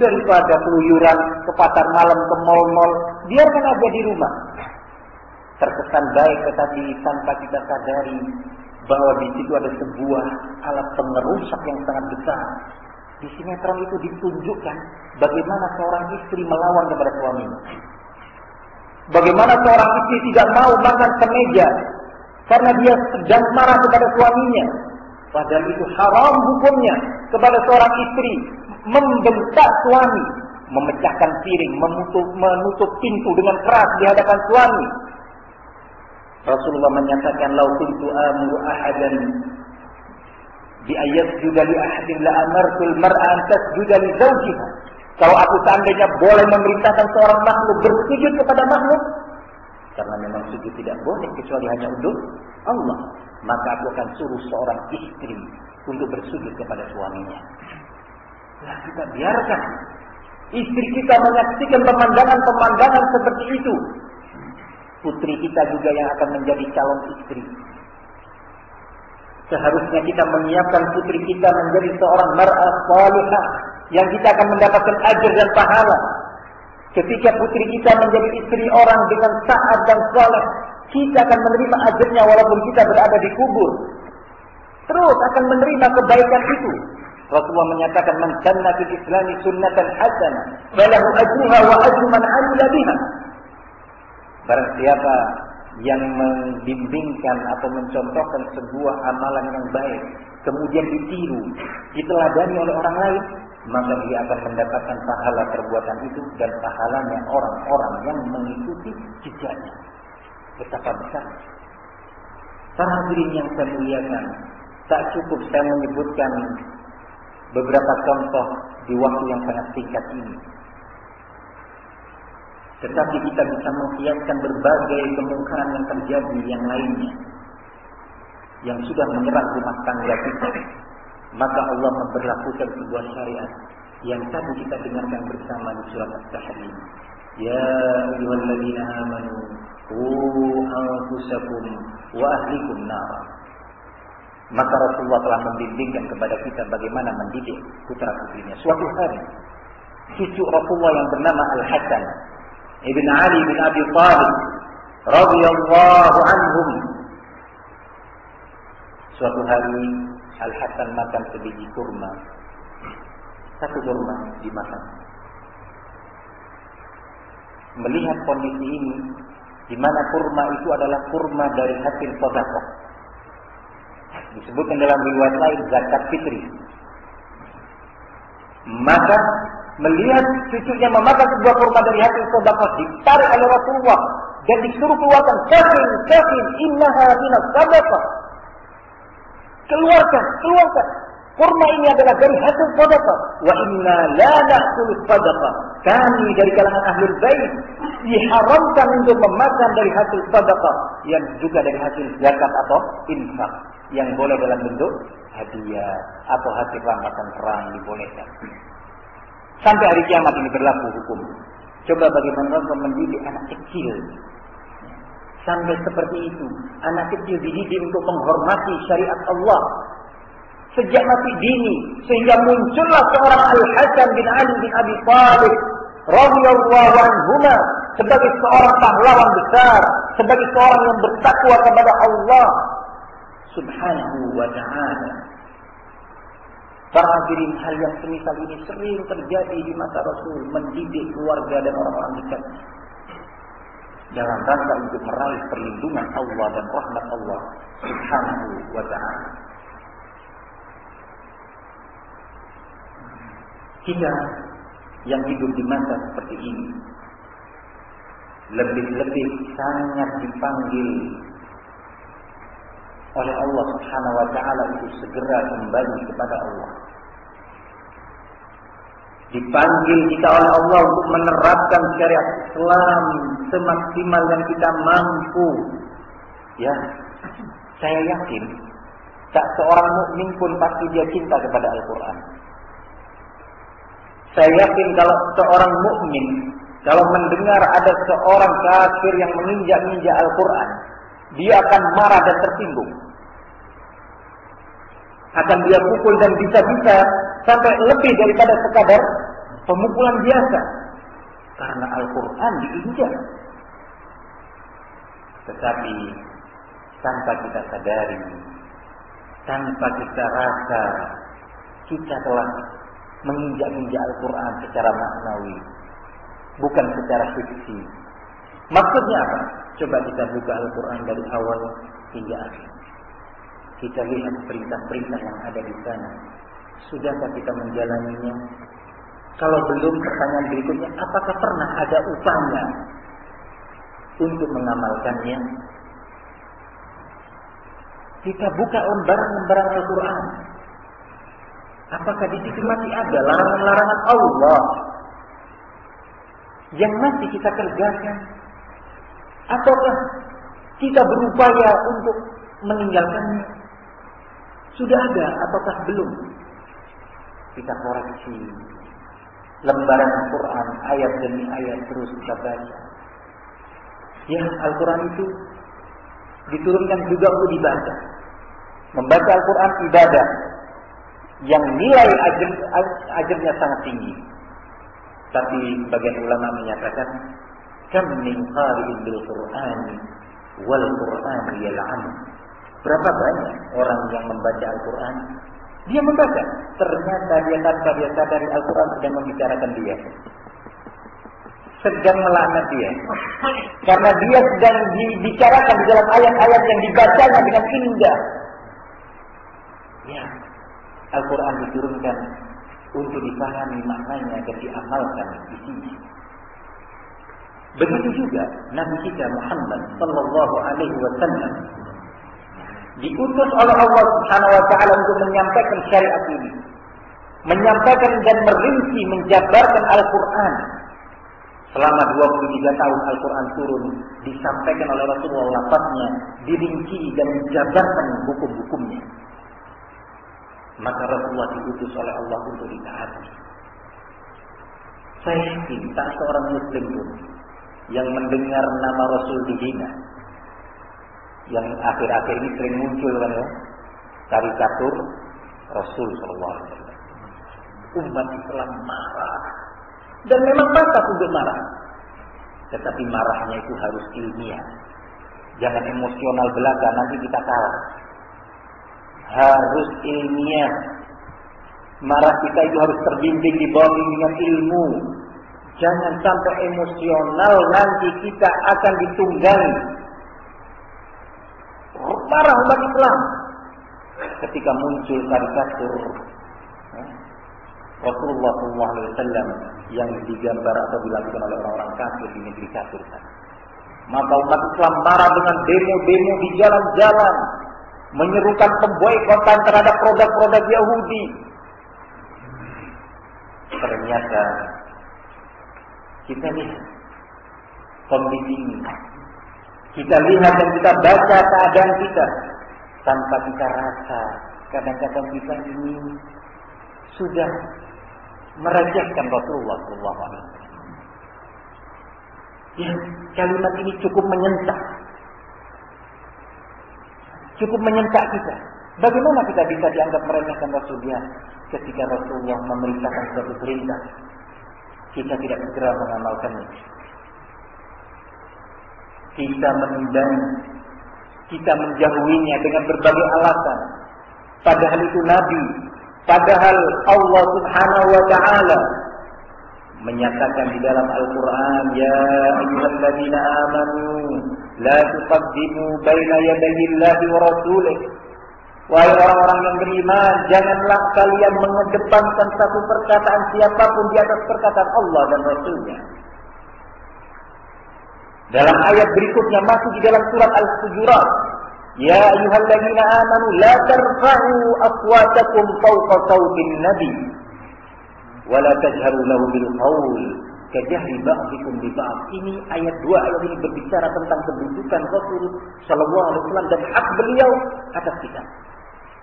Daripada keluyuran ke pasar malam, ke mal-mal, biarkan aja di rumah. Terkesan baik, tetapi tanpa kita sadari bahwa di situ ada sebuah alat pengerusak yang sangat besar. Di sinetron itu ditunjukkan bagaimana seorang istri melawan kepada suaminya. Bagaimana seorang istri tidak mau makan semeja karena dia sedang marah kepada suaminya. Padahal itu haram hukumnya kepada seorang istri membentak suami, memecahkan piring, menutup pintu dengan keras di hadapan suami. Rasulullah menyatakan, "Lau kuntu amuru ahadan bi ayyasjuda li ahadin la amartul mar'a an tasjuda li zawjiha." Kalau aku seandainya boleh memerintahkan seorang makhluk bersujud kepada makhluk, karena memang sujud tidak boleh kecuali hanya untuk Allah, maka aku akan suruh seorang istri untuk bersujud kepada suaminya. Nah, kita biarkan istri kita menyaksikan pemandangan-pemandangan seperti itu. putri kita juga yang akan menjadi calon istri. Seharusnya kita menyiapkan putri kita menjadi seorang mar'ah salihah yang kita akan mendapatkan ajar dan pahala. Ketika putri kita menjadi istri orang dengan taat dan saleh, kita akan menerima ajarnya walaupun kita berada di kubur. Terus akan menerima kebaikan itu. Rasulullah menyatakan, "Man sanna fil Islami sunnatan hasanah, falahu ajruha wa ajru man 'amila biha." Barang siapa yang membimbingkan atau mencontohkan sebuah amalan yang baik, kemudian ditiru, diteladani oleh orang lain, maka dia akan mendapatkan pahala perbuatan itu dan pahalanya orang-orang yang mengikuti jejaknya. Betapa besar. Para hadirin yang saya muliakan, tak cukup saya menyebutkan beberapa contoh di waktu yang sangat singkat ini. Tetapi kita bisa menghiaskan berbagai kemungkaran yang terjadi yang lainnya, yang sudah menyerang rumah tangga kita. Maka Allah memberlakukan sebuah syariat yang tadi kita dengarkan bersama di surat At-Tahrim. Ya ayyuhalladzina amanu qu anfusakum wa ahlikum nar. Maka Rasulullah telah membimbingkan kepada kita bagaimana mendidik putra-putrinya. Suatu hari, cucu Rasulullah yang bernama Al-Hasan Ibn Ali bin Abi Thalib radhiyallahu anhum, suatu hari Al-Hasan makan sebiji kurma. Satu kurma dimakan. Melihat kondisi ini, di mana kurma itu adalah kurma dari hasil sedekah. Disebutkan dalam riwayat lain zakat fitri. Maka melihat cucunya memakan sebuah kurma dari hasil sedekah, ditarik oleh Rasulullah dan disuruh keluarkan, "Kafin, innaha minas sadaqah." Keluarkan. Kurma ini adalah dari hasil sedekah. Wa inna la na'kulu sadaqah. Kami dari kalangan ahlul bait diharamkan untuk memakan dari hasil sedekah yang juga dari hasil zakat atau infak, yang boleh dalam bentuk hadiah atau hasil rampasan perang dibolehkan. Sampai hari kiamat ini berlaku hukum. Coba bagaimana Rasul mendidik anak kecil. Sampai seperti itu. Anak kecil dididik untuk menghormati syariat Allah sejak masih dini, sehingga muncullah seorang Al-Hasan bin Ali bin Abi Thalib radhiyallahu anhuma sebagai seorang pahlawan besar, sebagai seorang yang bertakwa kepada Allah Subhanahu wa ta'ala. Para hadirin, hal yang semisal ini sering terjadi di masa Rasul, mendidik keluarga dan orang-orang dekat dalam rangka untuk meraih perlindungan Allah dan rahmat Allah Subhanahu wa ta'ala. Kita yang hidup di masa seperti ini lebih-lebih sangat dipanggil oleh Allah Subhanahu wa ta'ala untuk segera kembali kepada Allah. Dipanggil kita oleh Allah untuk menerapkan syariat Islam semaksimal yang kita mampu. Ya, saya yakin tak seorang mukmin pun pasti dia cinta kepada Al-Quran. Saya yakin kalau seorang mukmin kalau mendengar ada seorang kafir yang menginjak-injak Al-Quran, dia akan marah dan tersinggung. Akan dia pukul dan bisa-bisa sampai lebih daripada sekadar pemukulan biasa. Karena Al-Quran diinjak. Tetapi tanpa kita sadari, tanpa kita rasa, kita telah menginjak-injak Al-Quran secara maknawi, bukan secara fiksi. Maksudnya apa? Coba kita buka Al-Quran dari awal hingga akhir. Kita lihat perintah-perintah yang ada di sana. Sudahkah kita menjalaninya? Kalau belum, pertanyaan berikutnya, apakah pernah ada upaya untuk mengamalkannya? Kita buka lembaran-lembaran Al-Quran. Apakah di situ masih ada larangan-larangan Allah yang masih kita kerjakan? Ataukah kita berupaya untuk meninggalkannya? Sudah ada ataukah belum? Kita koreksi lembaran Al-Quran ayat demi ayat, terus kita baca. Ya, Al-Quran itu diturunkan juga untuk dibaca. Membaca Al-Quran ibadah yang nilai ajarnya sangat tinggi. Tapi sebagian ulama menyatakan, kam min qari'in bil Qur'an wal Qur'an yal'an. Berapa banyak orang yang membaca Al-Quran, dia membaca, ternyata dia tanpa dia sadari Al-Quran sedang membicarakan dia, sedang melaknat dia, karena dia sedang dibicarakan di dalam ayat-ayat yang dibacanya dengan indah. Ya, Al-Quran diturunkan untuk dipahami maknanya dan diamalkan isinya. Begitu juga Nabi kita Muhammad sallallahu alaihi wasallam diutus oleh Allah Subhanahu wa taala untuk menyampaikan syariat ini, menyampaikan dan merinci, menjabarkan Al-Quran. Selama 23 tahun Al-Quran turun, disampaikan oleh Rasulullah lafaznya, dirinci dan dijabarkan hukum-hukumnya. Maka Rasulullah diutus oleh Allah untuk ditaati. Saya yakin tak seorang Muslim pun yang mendengar nama Rasul dihina. Yang akhir-akhir ini sering muncul kan ya, karikatur Rasul Sallallahu Alaihi Wasallam. Umat Islam marah, dan memang pantas untuk marah. Tetapi marahnya itu harus ilmiah. Jangan emosional belaka, nanti kita kalah. Harus ilmiah. Marah kita itu harus terbimbing di bawah bimbingan ilmu. Jangan sampai emosional, nanti kita akan ditunggangi. Marah umat Islam ketika muncul karikatur Rasulullah SAW yang digambar atau dilakukan oleh orang-orang kafir di negeri kafir. Maka umat Islam marah dengan demo-demo di jalan-jalan, menyerukan pemboikotan terhadap produk-produk Yahudi. Ternyata kita lihat kondisi ini, kita lihat dan kita baca keadaan kita, tanpa kita rasa kadang-kadang kita ini sudah merejekkan Rasulullah SAW. Ya, kalimat ini cukup menyentak. Cukup menyentak kita. Bagaimana kita bisa dianggap meremehkan Rasulullah ketika Rasulullah memerintahkan suatu perintah, kita tidak segera mengamalkannya. Kita menundanya, kita menjauhinya dengan berbagai alasan. Padahal itu Nabi, padahal Allah Subhanahu wa taala menyatakan di dalam Al-Quran, ya ayyuhalladzina amanu la tuqaddimu baina yadayillahi wa rasulih. Wahai orang-orang yang beriman, janganlah kalian mengedepankan satu perkataan siapapun di atas perkataan Allah dan Rasulnya. Dalam ayat berikutnya masih di dalam surat Al-Hujurat, ya ayyuhalladzina amanu la tarfa'u aswatakum fawqa sawtin nabi wa la tajharu lahu bil qaul kajahri ba'dikum li ba'd. Ini ayat 2 ayat ini berbicara tentang kedudukan Rasul sallallahu alaihi wasallam dan hak beliau atas kita.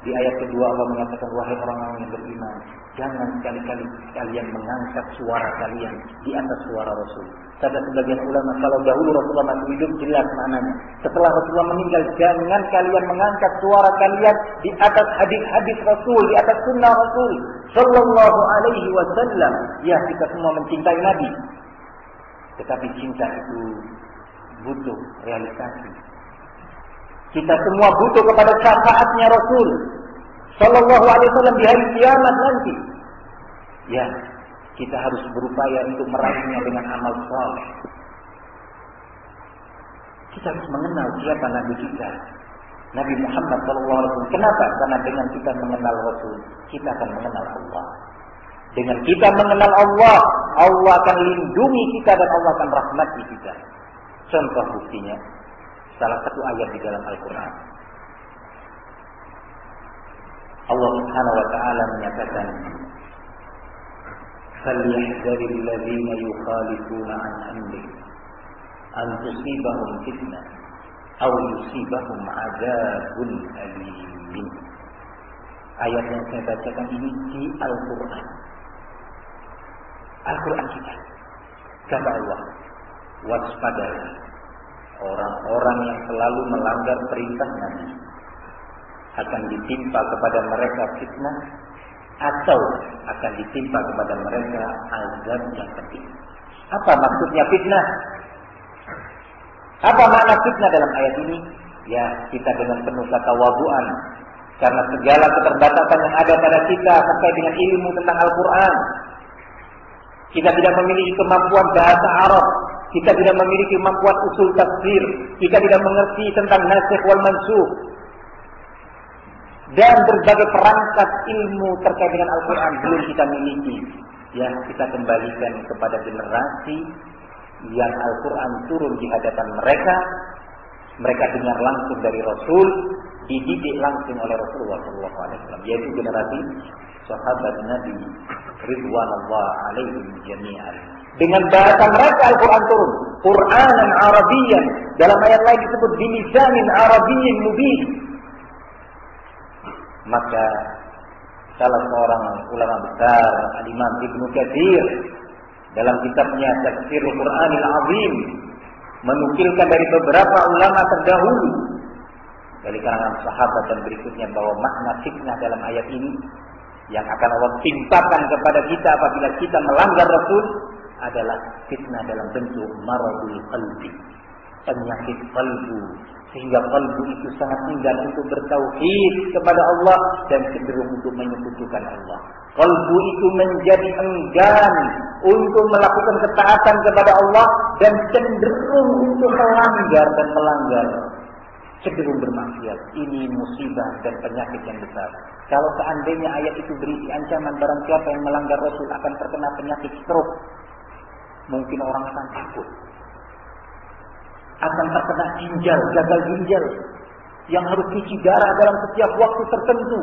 Di ayat kedua Allah mengatakan, wahai orang-orang yang beriman, jangan sekali-kali kalian mengangkat suara kalian di atas suara Rasul. Kata sebagian ulama, kalau dahulu Rasulullah masih hidup jelas maknanya. Setelah Rasulullah meninggal, jangan kalian mengangkat suara kalian di atas hadis-hadis Rasul, di atas sunnah Rasul sallallahu alaihi wasallam. Ya, kita semua mencintai Nabi, tetapi cinta itu butuh realisasi. Kita semua butuh kepada syafaatnya Rasul sallallahu alaihi wasallam di hari kiamat nanti. Ya, kita harus berupaya untuk meraihnya dengan amal saleh. Kita harus mengenal siapa Nabi kita, Nabi Muhammad sallallahu alaihi wasallam. Kenapa? Karena dengan kita mengenal Rasul, kita akan mengenal Allah. Dengan kita mengenal Allah, Allah akan lindungi kita dan Allah akan rahmati kita. Contoh buktinya, salah satu ayat di dalam Al-Quran. Allah Subhanahu wa taala menyatakan, فَلْيَحْذَرِ الَّذِينَ يُخَالِفُونَ عَنْ أَمْرِهِ أَنْ تُصِيبَهُمْ فِتْنَةٌ أَوْ يُصِيبَهُمْ عَذَابٌ أَلِيمٌ. Ayat yang saya bacakan ini di Al-Quran. Al-Quran kita. Kata Allah, waspadalah orang-orang yang selalu melanggar perintah Nabi akan ditimpa kepada mereka fitnah, atau akan ditimpa kepada mereka azab yang pedih. Apa maksudnya fitnah? Apa makna fitnah dalam ayat ini? Ya, kita dengan penuh ketawaduan, karena segala keterbatasan yang ada pada kita terkait dengan ilmu tentang Al-Quran. Kita tidak memiliki kemampuan bahasa Arab, kita tidak memiliki kemampuan usul tafsir, kita tidak mengerti tentang nasikh wal mansukh, dan berbagai perangkat ilmu terkait dengan Al-Quran belum kita miliki. Ya, kita kembalikan kepada generasi yang Al-Quran turun di hadapan mereka. Mereka dengar langsung dari Rasul, dididik langsung oleh Rasulullah SAW, yaitu generasi sahabat Nabi Ridwanullah alaihim jami'an. Dengan bahasa mereka Al-Quran turun, Qur'anan Arabiyyan. Dalam ayat lain disebut bilisanin Arabiyyin mubin. Maka salah seorang ulama besar, Al-Imam Ibnu Katsir, dalam kitabnya Tafsirul Qur'anil Azim, menukilkan dari beberapa ulama terdahulu dari kalangan sahabat dan berikutnya bahwa makna fitnah dalam ayat ini yang akan Allah timpakan kepada kita apabila kita melanggar Rasul adalah fitnah dalam bentuk maradul qalbi, penyakit kalbu, sehingga kalbu itu sangat enggan untuk bertauhid kepada Allah dan cenderung untuk menyekutukan Allah. Kalbu itu menjadi enggan untuk melakukan ketaatan kepada Allah dan cenderung untuk melanggar dan melanggar, cenderung bermaksiat. Ini musibah dan penyakit yang besar. Kalau seandainya ayat itu berisi ancaman barang siapa yang melanggar Rasul akan terkena penyakit stroke, mungkin orang akan takut, akan terkena ginjal, gagal ginjal yang harus cuci darah dalam setiap waktu tertentu.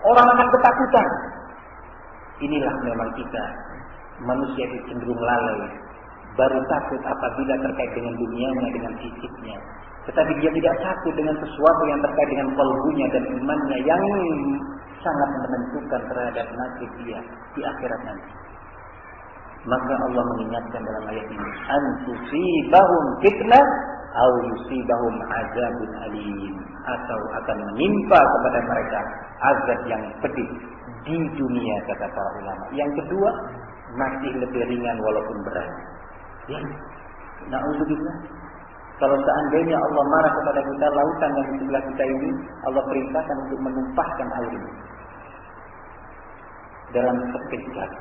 Orang akan ketakutan. Inilah memang kita, manusia itu cenderung lalai, baru takut apabila terkait dengan dunianya, dengan fisiknya. Tetapi dia tidak takut dengan sesuatu yang terkait dengan kalbunya dan imannya yang sangat menentukan terhadap nasib dia di akhirat nanti. Maka Allah mengingatkan dalam ayat ini, an tusibahum fitnah aw yusibahum azabun alim, atau akan menimpa kepada mereka azab yang pedih di dunia, kata para ulama. Yang kedua masih lebih ringan walaupun berat. Ya, na'udzubillah. Kalau seandainya Allah marah kepada kita, lautan yang di sebelah kita ini Allah perintahkan untuk menumpahkan air ini dalam sekejap.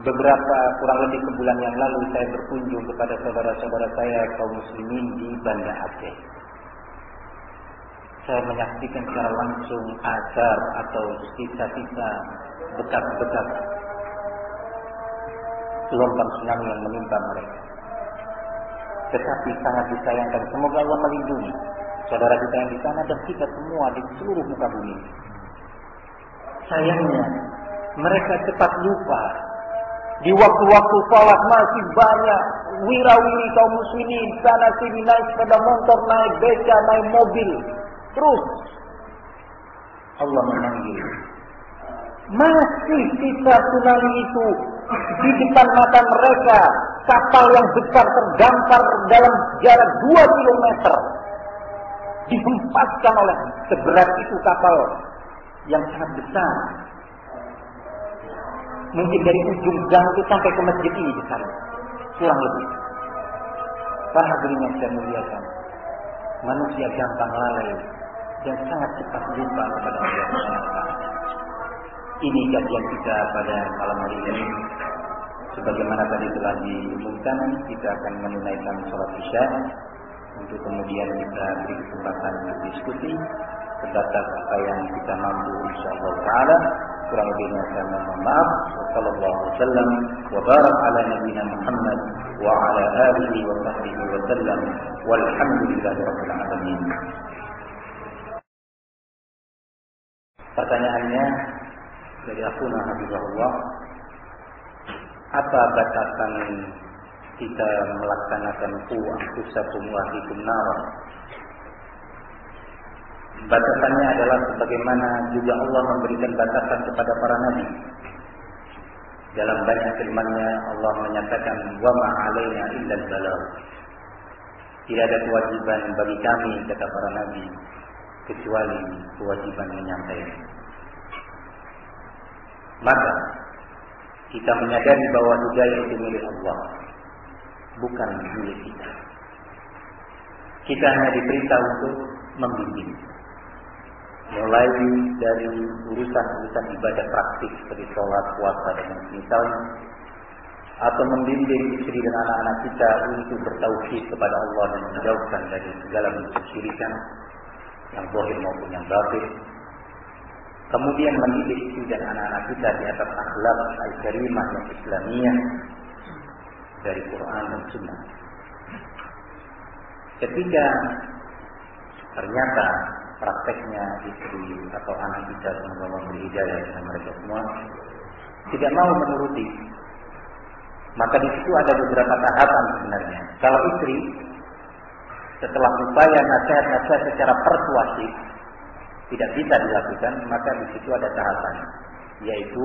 Beberapa kurang lebih sebulan yang lalu saya berkunjung kepada saudara-saudara saya kaum muslimin di Banda Aceh. Saya menyaksikan secara langsung asar atau sisa-sisa bekas-bekas gelombang tsunami yang menimpa mereka. Tetapi sangat disayangkan, semoga Allah melindungi saudara kita yang di sana dan kita semua di seluruh muka bumi. Sayangnya mereka cepat lupa. Di waktu-waktu salat masih banyak wirawiri kaum muslimin sana sini, naik sepeda motor, naik beca, naik mobil. Terus Allah memanggil. Masih sisa tsunami itu di depan mata mereka. Kapal yang besar terdampar dalam jarak 2 kilometer. Dihempaskan oleh seberat itu kapal yang sangat besar. Mungkin dari ujung gang itu sampai ke masjid ini besar, kurang lebih. Para hadirin yang saya muliakan, manusia gampang lalai dan sangat cepat lupa kepada Allah SWT. Ini kajian kita pada malam hari ini. Sebagaimana tadi telah diumumkan, kita akan menunaikan sholat isya untuk kemudian kita beri kesempatan untuk diskusi sebatas apa yang kita mampu, insyaallah taala. Kurang lebihnya saya mohon maaf. Wassallallahu wasallam wa barak ala nabiyyina Muhammad wa ala alihi wa sahbihi wa sallam walhamdulillahi rabbil alamin. Pertanyaannya dari Akhuna Habibullah, apa batasan kita melaksanakan anfusakum wa ahlikum nar? Batasannya adalah sebagaimana juga Allah memberikan batasan kepada para nabi. Dalam banyak firman-Nya Allah menyatakan wa ma 'alaina illa al-balagh. Tidak ada kewajiban bagi kami, kata para nabi, kecuali kewajiban menyampaikan. Maka kita menyadari bahwa hidayah itu milik Allah, bukan milik kita. Kita hanya diperintah untuk membimbing, mulai dari urusan-urusan ibadah praktis seperti sholat, puasa dan misalnya, atau membimbing istri dan anak-anak kita untuk bertauhid kepada Allah dan menjauhkan dari segala bentuk kesyirikan yang zahir maupun yang batin. Kemudian mendidik istri dan anak-anak kita di atas akhlak al-karimah yang Islamiyah dari Quran dan Sunnah. Ketika ternyata prakteknya istri atau anak kita, semoga Allah memberi hidayah dengan mereka semua, tidak mau menuruti, maka di situ ada beberapa tahapan sebenarnya. Kalau istri setelah upaya nasihat-nasihat secara persuasif tidak bisa dilakukan, maka di situ ada tahapan, yaitu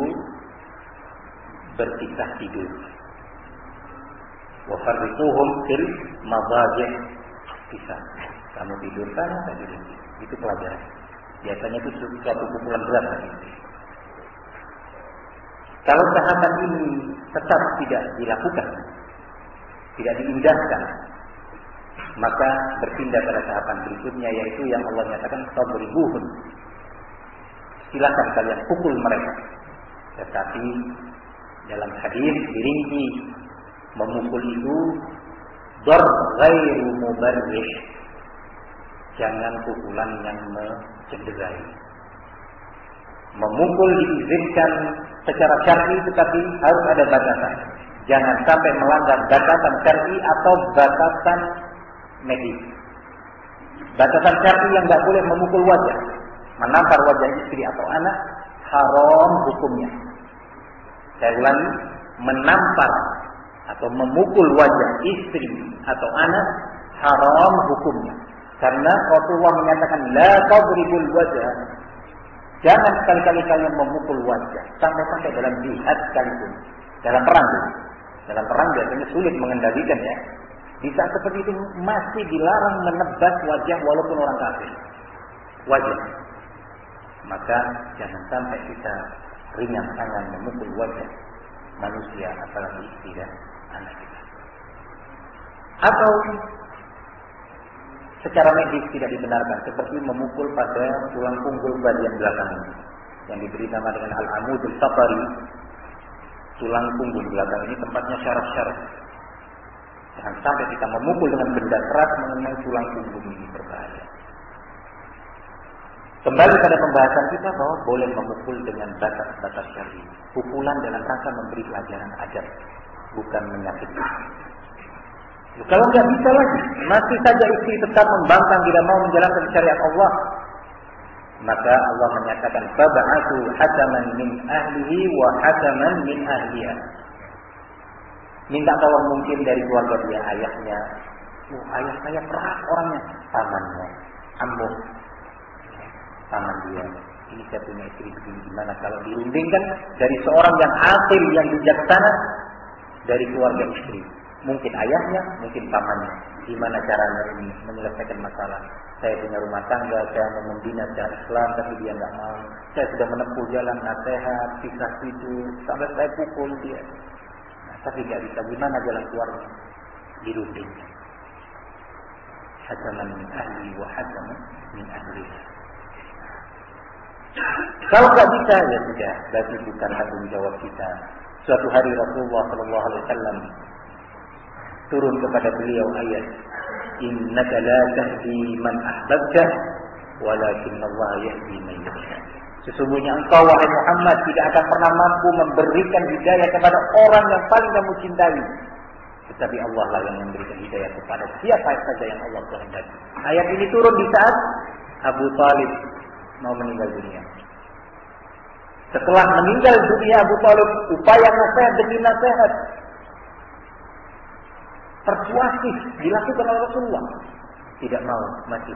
berpisah tidur. Wa farriquhum fil madajih, pisah. Kamu tidur sana, saya tidur. Itu pelajaran. Biasanya itu suatu pukulan berat bagi istri. Kalau tahapan ini tetap tidak dilakukan, tidak diindahkan, maka berpindah pada tahapan berikutnya, yaitu yang Allah nyatakan fadribuhum. Silakan kalian pukul mereka. Tetapi dalam hadis dirinci, memukul itu darb ghairu mubarrih. Jangan pukulan yang mencederai. Memukul diizinkan secara syar'i, tetapi harus ada batasan. Jangan sampai melanggar batasan syar'i atau batasan medis. Batasan syar'i yang tidak boleh memukul wajah, menampar wajah istri atau anak, haram hukumnya. Saya ulangi, menampar atau memukul wajah istri atau anak haram hukumnya. Karena Rasulullah menyatakan la tadribul wajah. Jangan sekali-kali kalian memukul wajah, sampai-sampai dalam jihad sekalipun. Dalam perang. Dalam perang biasanya sulit mengendalikan ya. Di saat seperti itu masih dilarang menebas wajah walaupun orang kafir. Wajah. Maka jangan sampai kita ringan tangan memukul wajah manusia, apalagi istri dan anak kita. Atau secara medis tidak dibenarkan, seperti memukul pada tulang punggung bagian belakang yang diberi nama dengan al-amudul safari. Tulang punggung belakang ini tempatnya syaraf-syaraf. Jangan sampai kita memukul dengan benda keras mengenai tulang punggung ini, berbahaya. Kembali pada pembahasan kita bahwa boleh memukul dengan batas-batas syar'i. Pukulan dalam rangka memberi pelajaran adab, bukan menyakiti. Kalau nggak bisa lagi, masih saja istri tetap membangkang tidak mau menjalankan syariat Allah, maka Allah menyatakan fab'athu hakaman min ahlihi wa hakaman min ahliha. Minta tolong mungkin dari keluarga dia, ayahnya. Ayah saya keras orangnya, pamannya, ambuh, paman dia. Ini saya punya istri begini, gimana kalau dirundingkan dari seorang yang asil, yang bijaksana dari keluarga istri. Mungkin ayahnya, mungkin pamannya. Gimana caranya ini menyelesaikan masalah? Saya punya rumah tangga, saya mau membina secara Islam, tapi dia nggak mau. Saya sudah menempuh jalan nasihat, pisah tidur, sampai saya pukul dia. Nah, tapi nggak bisa. Gimana jalan keluarnya? Dirunding. Hakaman min ahli wa hakaman min ahli. Kalau nggak bisa, ya sudah. Berarti bukan tanggung jawab kita. Suatu hari Rasulullah SAW turun kepada beliau ayat, innaka la tahdi man ahbabta walakin Allah yahdi man yasha. Sesungguhnya engkau wahai Muhammad tidak akan pernah mampu memberikan hidayah kepada orang yang paling kamu cintai, tetapi Allah lah yang memberikan hidayah kepada siapa saja yang Allah kehendaki. Ayat ini turun di saat Abu Talib mau meninggal dunia. Setelah meninggal dunia Abu Talib, upaya nasihat demi nasihat persuasif dilakukan oleh Rasulullah. Tidak mau, masih.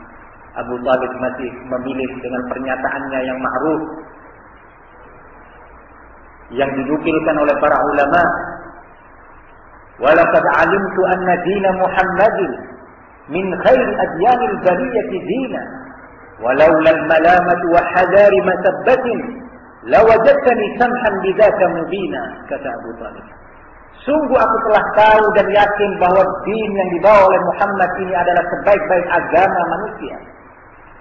Abu Talib masih memilih dengan pernyataannya yang ma'ruf. yang dinukilkan oleh para ulama. Walaqad alimtu anna dina Muhammadin min khairi adyanil bariyati dina walaula al-malamatu wa hadari masabbatin lawajadtani samhan bidzaka mubina, kata Abu Thalib. Sungguh aku telah tahu dan yakin bahwa din yang dibawa oleh Muhammad ini adalah sebaik-baik agama manusia.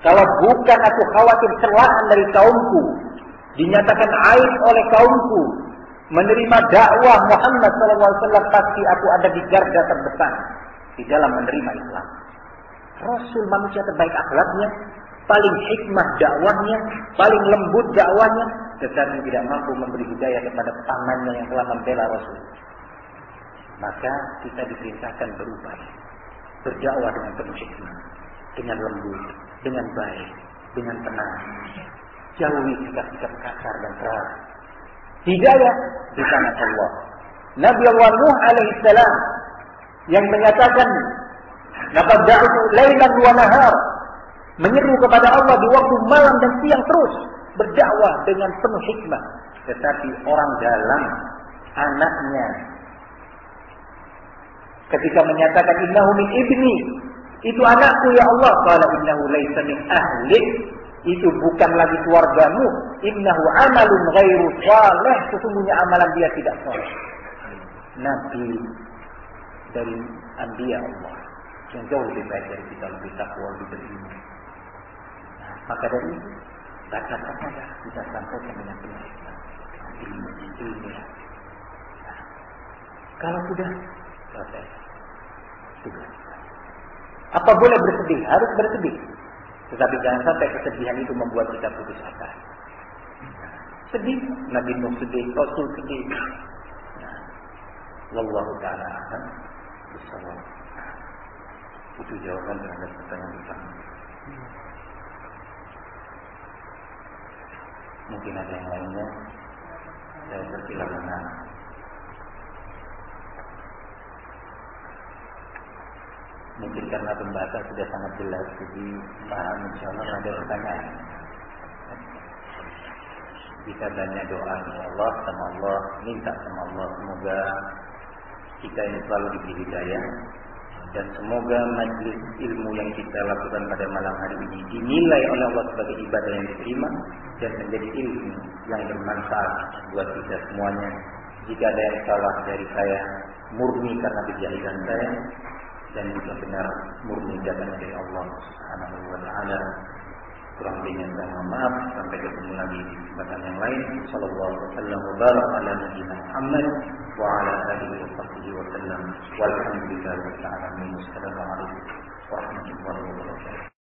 Kalau bukan aku khawatir celaan dari kaumku, dinyatakan aib oleh kaumku, menerima dakwah Muhammad SAW, pasti aku ada di garda terdepan di dalam menerima Islam. Rasul manusia terbaik akhlaknya, paling hikmah dakwahnya, paling lembut dakwahnya, tetapi tidak mampu memberi hidayah kepada pamannya yang telah membela Rasul. Maka kita diperintahkan berubah, berdakwah dengan penuh hikmah, dengan lembut, dengan baik, dengan tenang. Jauhi sikap-sikap kasar dan keras. Hidayah di tangan Allah. Nabi Allah Nuh alaihissalam yang menyatakan, "Laqad da'utu lailan wa nahar," menyeru kepada Allah di waktu malam dan siang, terus berdakwah dengan penuh hikmah. Tetapi orang dalam, anaknya, ketika menyatakan innahu min ibni, itu anakku ya Allah, qala innahu laisa min ahlik, itu bukan lagi keluargamu, innahu amalun ghairu saleh, sesungguhnya amalan dia tidak saleh. Nabi dari anbiya Allah yang jauh lebih baik dari kita, lebih takwa, lebih berilmu. Maka dari itu kata-kata kita sampaikan dengan penuh ilmu. Kalau sudah selesai, sudah. Apa boleh bersedih? Harus bersedih. Tetapi jangan sampai kesedihan itu membuat kita putus asa. Sedih, Nabi Nuh sedih, Rasul sedih. Wallahu ta'ala a'lam bishawab. Itu jawaban terhadap pertanyaan pertama. Mungkin ada yang lainnya. Saya persilakan. Mungkin karena pembahasan sudah sangat jelas, jadi paham, insyaallah ada pertanyaan. Kita banyak doa insyaallah sama Allah, minta sama Allah semoga kita ini selalu diberi hidayah, dan semoga majlis ilmu yang kita lakukan pada malam hari ini dinilai oleh Allah sebagai ibadah yang diterima dan menjadi ilmu yang bermanfaat buat kita semuanya. Jika ada yang salah dari saya, murni karena kejahilan saya, dan jika benar murni datangnya dari Allah Subhanahu wa taala. Kurang lebihnya saya mohon maaf. Sampai ketemu lagi di kesempatan yang lain. Sallallahu alaihi wasallam wa baraka ala nabiyyina Muhammad wa ala alihi wa sahbihi wa sallam. Walhamdulillahi rabbil alamin. Wassalamu alaikum warahmatullahi wabarakatuh.